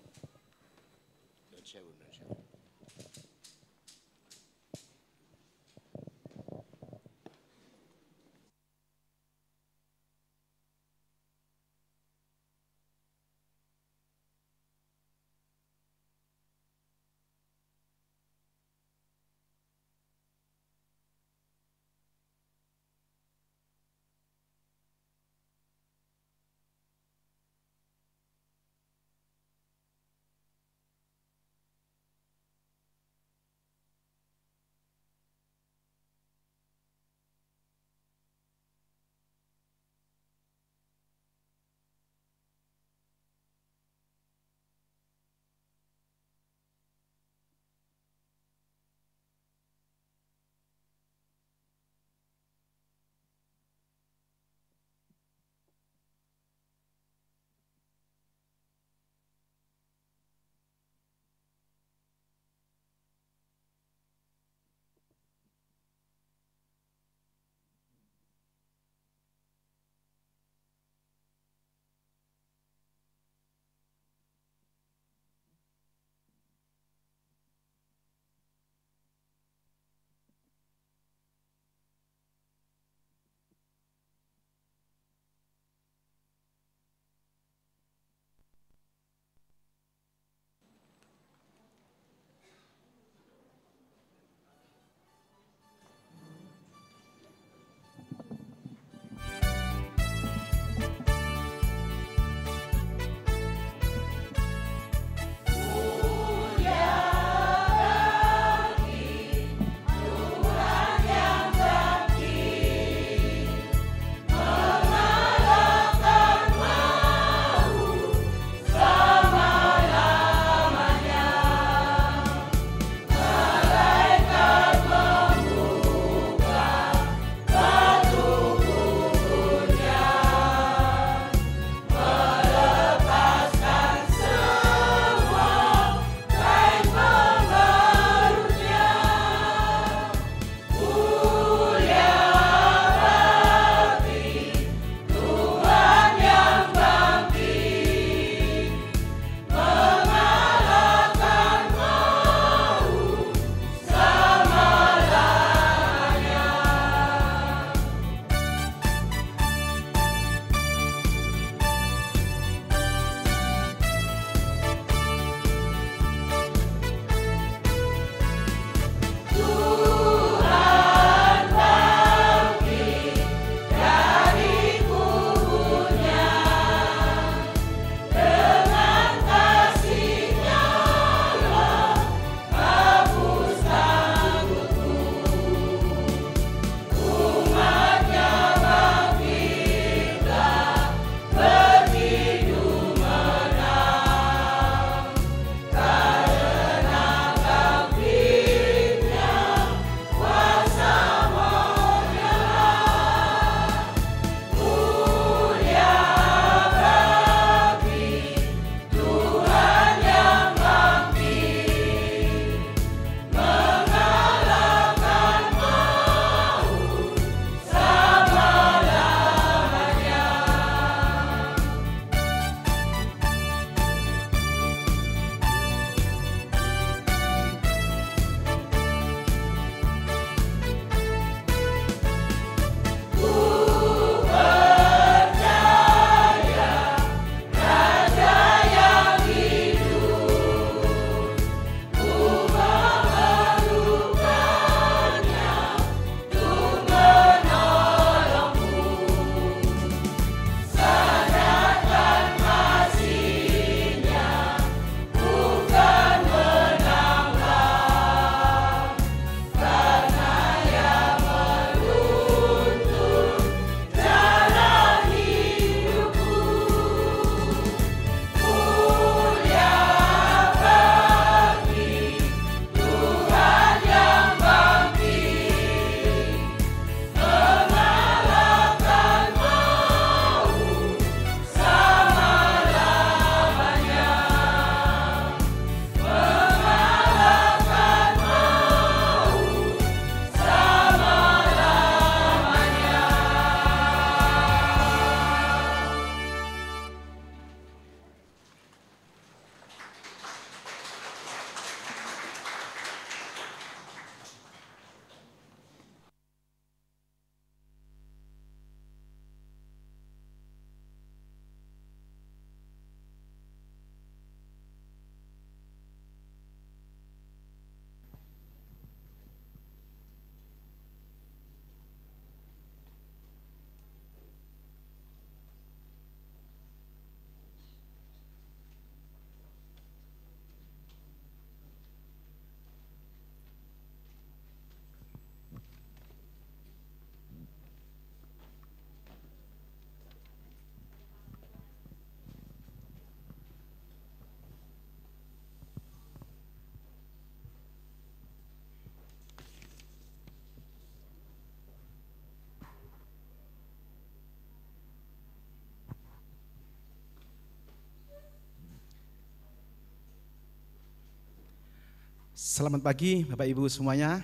Selamat pagi Bapak Ibu semuanya.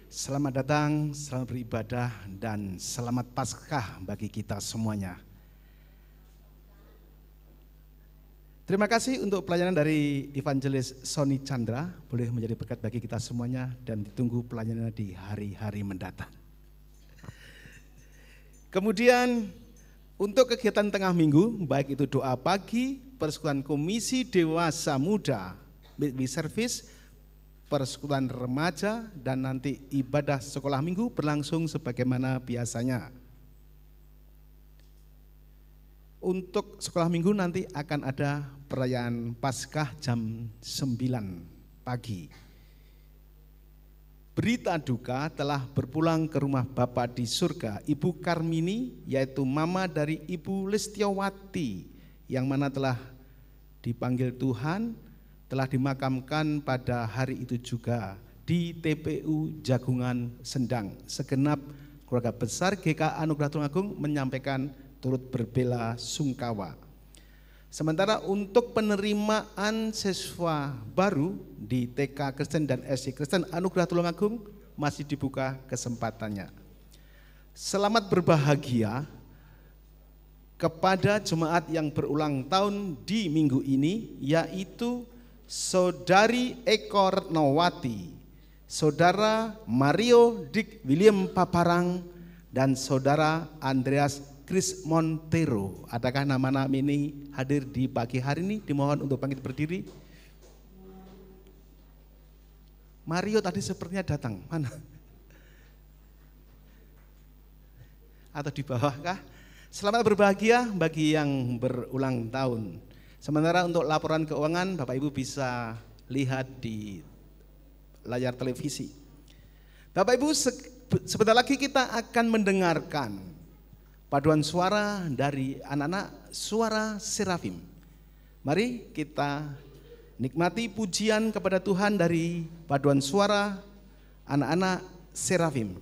Selamat datang, selamat beribadah, dan selamat Paskah bagi kita semuanya. Terima kasih untuk pelayanan dari Evangelis Sony Chandra, boleh menjadi berkat bagi kita semuanya dan ditunggu pelayanannya di hari-hari mendatang. Kemudian untuk kegiatan tengah minggu, baik itu doa pagi, persekutuan komisi dewasa muda, midweek service, persekutuan remaja, dan nanti ibadah sekolah minggu berlangsung sebagaimana biasanya. Untuk sekolah minggu nanti akan ada perayaan Paskah jam 9 pagi. Berita duka telah berpulang ke rumah Bapa di surga, Ibu Karmini, yaitu mama dari Ibu Listiawati, yang mana telah dipanggil Tuhan, telah dimakamkan pada hari itu juga di TPU Jagungan Sendang. Segenap keluarga besar GK Anugerah Tulungagung menyampaikan turut berbela sungkawa. Sementara untuk penerimaan siswa baru di TK Kristen dan SD Kristen Anugerah Tulungagung masih dibuka kesempatannya. Selamat berbahagia kepada jemaat yang berulang tahun di minggu ini, yaitu Saudari Eko Retnowati, Saudara Mario Dick William Paparang, dan Saudara Andreas Chris Montero. Adakah nama-nama ini hadir di pagi hari ini? Dimohon untuk bangkit berdiri. Mario tadi sepertinya datang, mana? Atau di bawah kah? Selamat berbahagia bagi yang berulang tahun. Sementara untuk laporan keuangan, Bapak Ibu bisa lihat di layar televisi. Bapak Ibu, sebentar lagi kita akan mendengarkan paduan suara dari anak-anak suara Serafim. Mari kita nikmati pujian kepada Tuhan dari paduan suara anak-anak Serafim.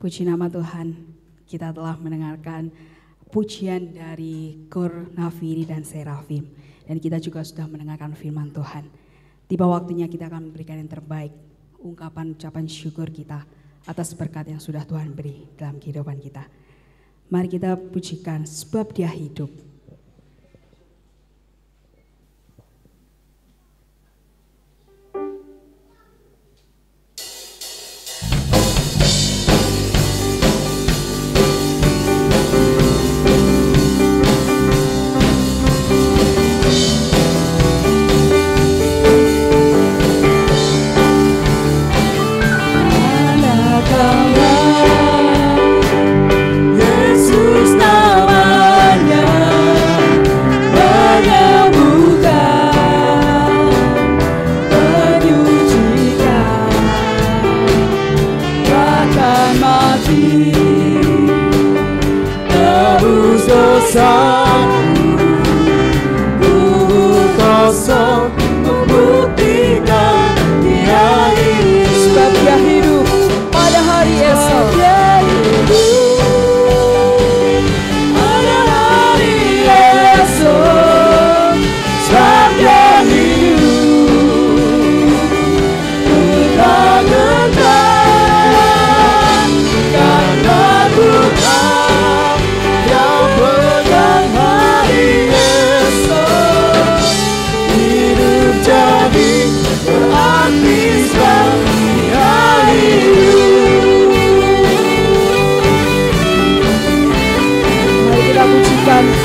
Puji nama Tuhan, kita telah mendengarkan pujian dari Kor, Nafiri, dan Serafim. Dan kita juga sudah mendengarkan firman Tuhan. Tiba waktunya kita akan memberikan yang terbaik, ungkapan ucapan syukur kita atas berkat yang sudah Tuhan beri dalam kehidupan kita. Mari kita pujikan sebab Dia hidup.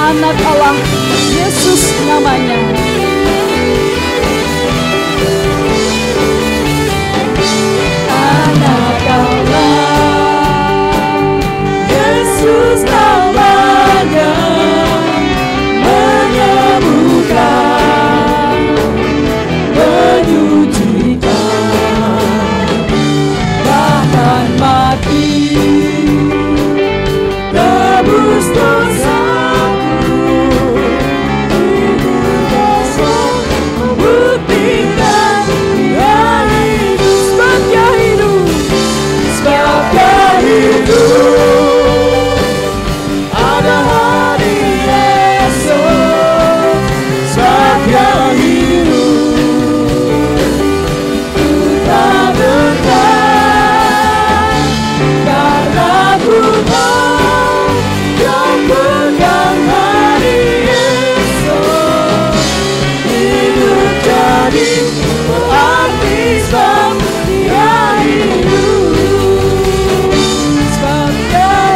Anak Allah, Yesus namanya. Anak Allah, Yesus namanya, menyembuhkan, menyucikan, bahkan mati, tebus dosa. Ada hari esok, sebab Dia hidup. Ku tak gentar, karena ku tahu Dia pegang hari esok. Hidup jadi berarti sebab Dia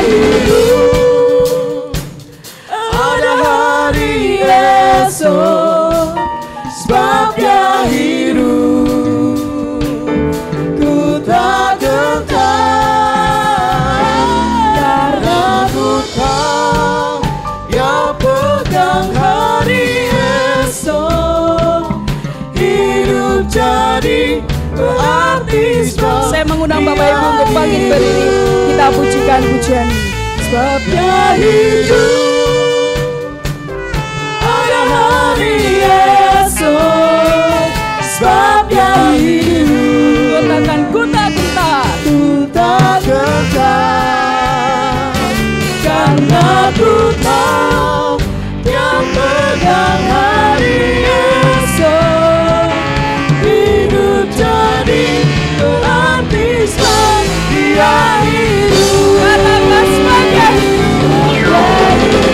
hidup. Ada hari esok, sebab Dia hidup. Ku tak gentar, karena ku tahu Dia pegang hari esok. Hidup jadi berarti sebab. Saya mengundang Bapak Ibu untuk bangkit berdiri. Kita pujikan pujian ini. Sebab Dia hidup. Ada hari esok, sebab Dia hidup. Katakan ku tak gentar, ku tak gentar, karena ku tahu Dia pegang hari esok. Hidup jadi berarti sebab Dia hidup. Katakan sebab Dia hidup.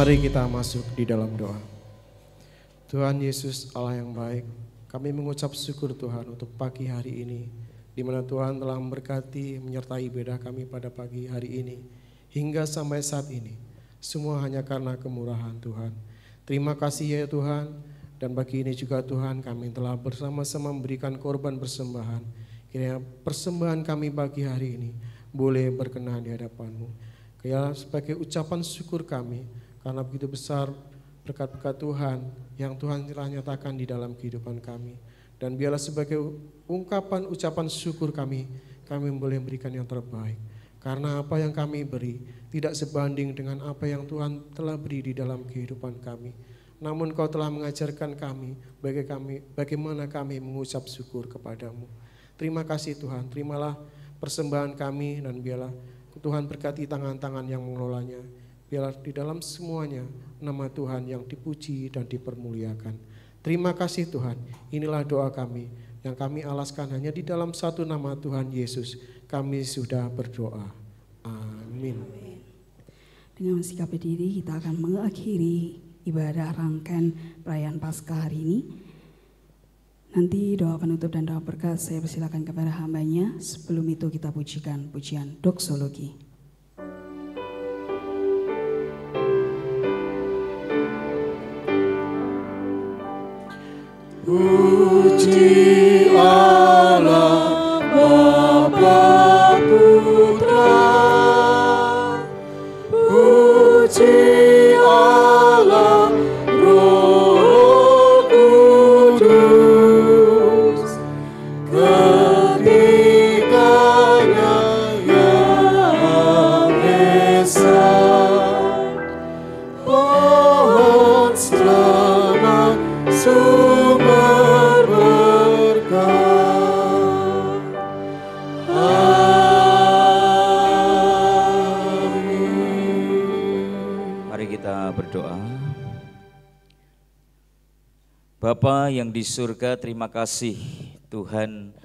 Mari kita masuk di dalam doa. Tuhan Yesus Allah yang baik, kami mengucap syukur Tuhan untuk pagi hari ini, di mana Tuhan telah memberkati menyertai ibadah kami pada pagi hari ini. Hingga sampai saat ini, semua hanya karena kemurahan Tuhan. Terima kasih ya Tuhan, dan bagi ini juga Tuhan kami telah bersama-sama memberikan korban persembahan. Kiranya persembahan kami pagi hari ini boleh berkenan di hadapan-Mu. Kiranya sebagai ucapan syukur kami, karena begitu besar berkat-berkat Tuhan yang Tuhan telah nyatakan di dalam kehidupan kami. Dan biarlah sebagai ungkapan ucapan syukur kami boleh memberikan yang terbaik. Karena apa yang kami beri tidak sebanding dengan apa yang Tuhan telah beri di dalam kehidupan kami. Namun Kau telah mengajarkan kami bagaimana kami mengucap syukur kepadamu. Terima kasih Tuhan, terimalah persembahan kami dan biarlah Tuhan berkati tangan-tangan yang mengelolanya. Biarlah di dalam semuanya nama Tuhan yang dipuji dan dipermuliakan. Terima kasih Tuhan, inilah doa kami yang kami alaskan hanya di dalam satu nama Tuhan Yesus. Kami sudah berdoa. Amin. Dengan sikap diri kita akan mengakhiri ibadah rangkaian perayaan Paskah hari ini. Nanti doa penutup dan doa berkat saya persilakan kepada hambanya. Sebelum itu kita pujikan pujian doksologi. Puji Allah Bapa Putra, puji Allah Roh Kudus, ketiganya yang esa, pohon selamat sumber berkah. Amin. Mari kita berdoa. Bapa yang di surga, terima kasih Tuhan,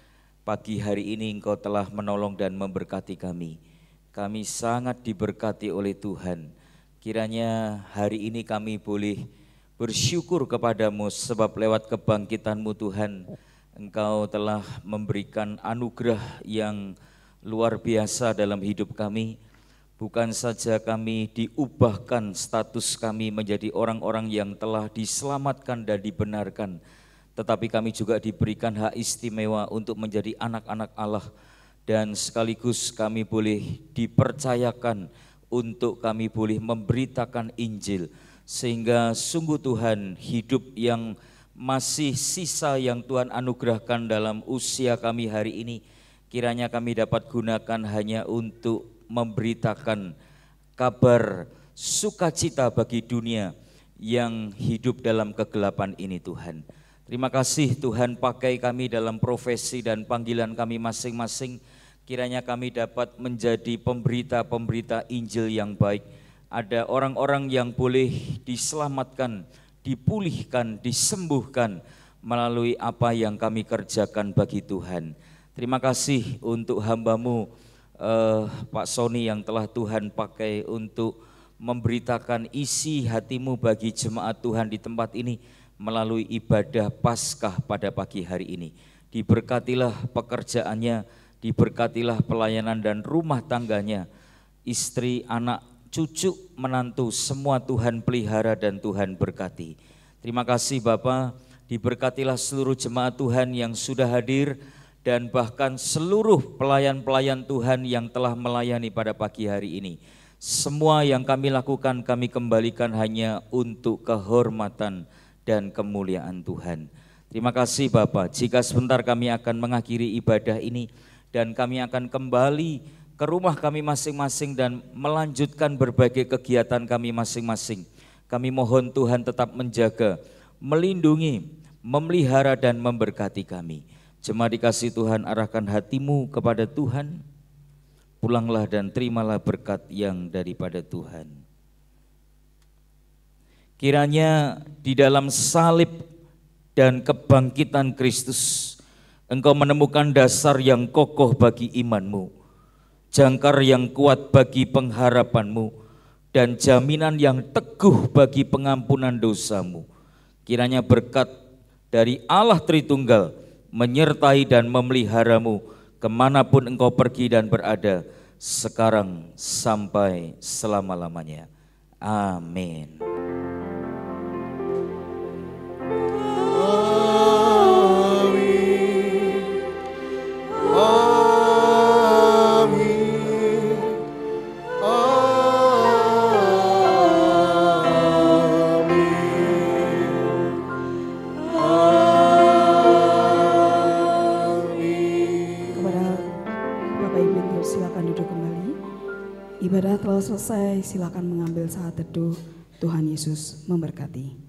pagi hari ini Engkau telah menolong dan memberkati kami. Kami sangat diberkati oleh Tuhan. Kiranya hari ini kami boleh bersyukur kepadamu sebab lewat kebangkitan-Mu Tuhan, Engkau telah memberikan anugerah yang luar biasa dalam hidup kami. Bukan saja kami diubahkan status kami menjadi orang-orang yang telah diselamatkan dan dibenarkan, tetapi kami juga diberikan hak istimewa untuk menjadi anak-anak Allah, dan sekaligus kami boleh dipercayakan untuk kami boleh memberitakan Injil. Sehingga sungguh Tuhan, hidup yang masih sisa yang Tuhan anugerahkan dalam usia kami hari ini, kiranya kami dapat gunakan hanya untuk memberitakan kabar sukacita bagi dunia yang hidup dalam kegelapan ini Tuhan. Terima kasih Tuhan, pakai kami dalam profesi dan panggilan kami masing-masing. Kiranya kami dapat menjadi pemberita-pemberita Injil yang baik. Ada orang-orang yang boleh diselamatkan, dipulihkan, disembuhkan melalui apa yang kami kerjakan bagi Tuhan. Terima kasih untuk hamba-Mu Pak Sony yang telah Tuhan pakai untuk memberitakan isi hati-Mu bagi jemaat Tuhan di tempat ini melalui ibadah Paskah pada pagi hari ini. Diberkatilah pekerjaannya, diberkatilah pelayanan dan rumah tangganya, istri, anak, cucu, menantu, semua Tuhan pelihara dan Tuhan berkati. Terima kasih Bapa, diberkatilah seluruh jemaat Tuhan yang sudah hadir dan bahkan seluruh pelayan-pelayan Tuhan yang telah melayani pada pagi hari ini. Semua yang kami lakukan kami kembalikan hanya untuk kehormatan dan kemuliaan Tuhan. Terima kasih Bapa, jika sebentar kami akan mengakhiri ibadah ini dan kami akan kembali ke rumah kami masing-masing dan melanjutkan berbagai kegiatan kami masing-masing. Kami mohon Tuhan tetap menjaga, melindungi, memelihara dan memberkati kami. Jemaat dikasih Tuhan, arahkan hatimu kepada Tuhan, pulanglah dan terimalah berkat yang daripada Tuhan. Kiranya di dalam salib dan kebangkitan Kristus, engkau menemukan dasar yang kokoh bagi imanmu, jangkar yang kuat bagi pengharapanmu, dan jaminan yang teguh bagi pengampunan dosamu. Kiranya berkat dari Allah Tritunggal menyertai dan memeliharamu kemanapun engkau pergi dan berada, sekarang sampai selama-lamanya. Amin. Ibadah telah selesai, silakan mengambil saat teduh. Tuhan Yesus memberkati.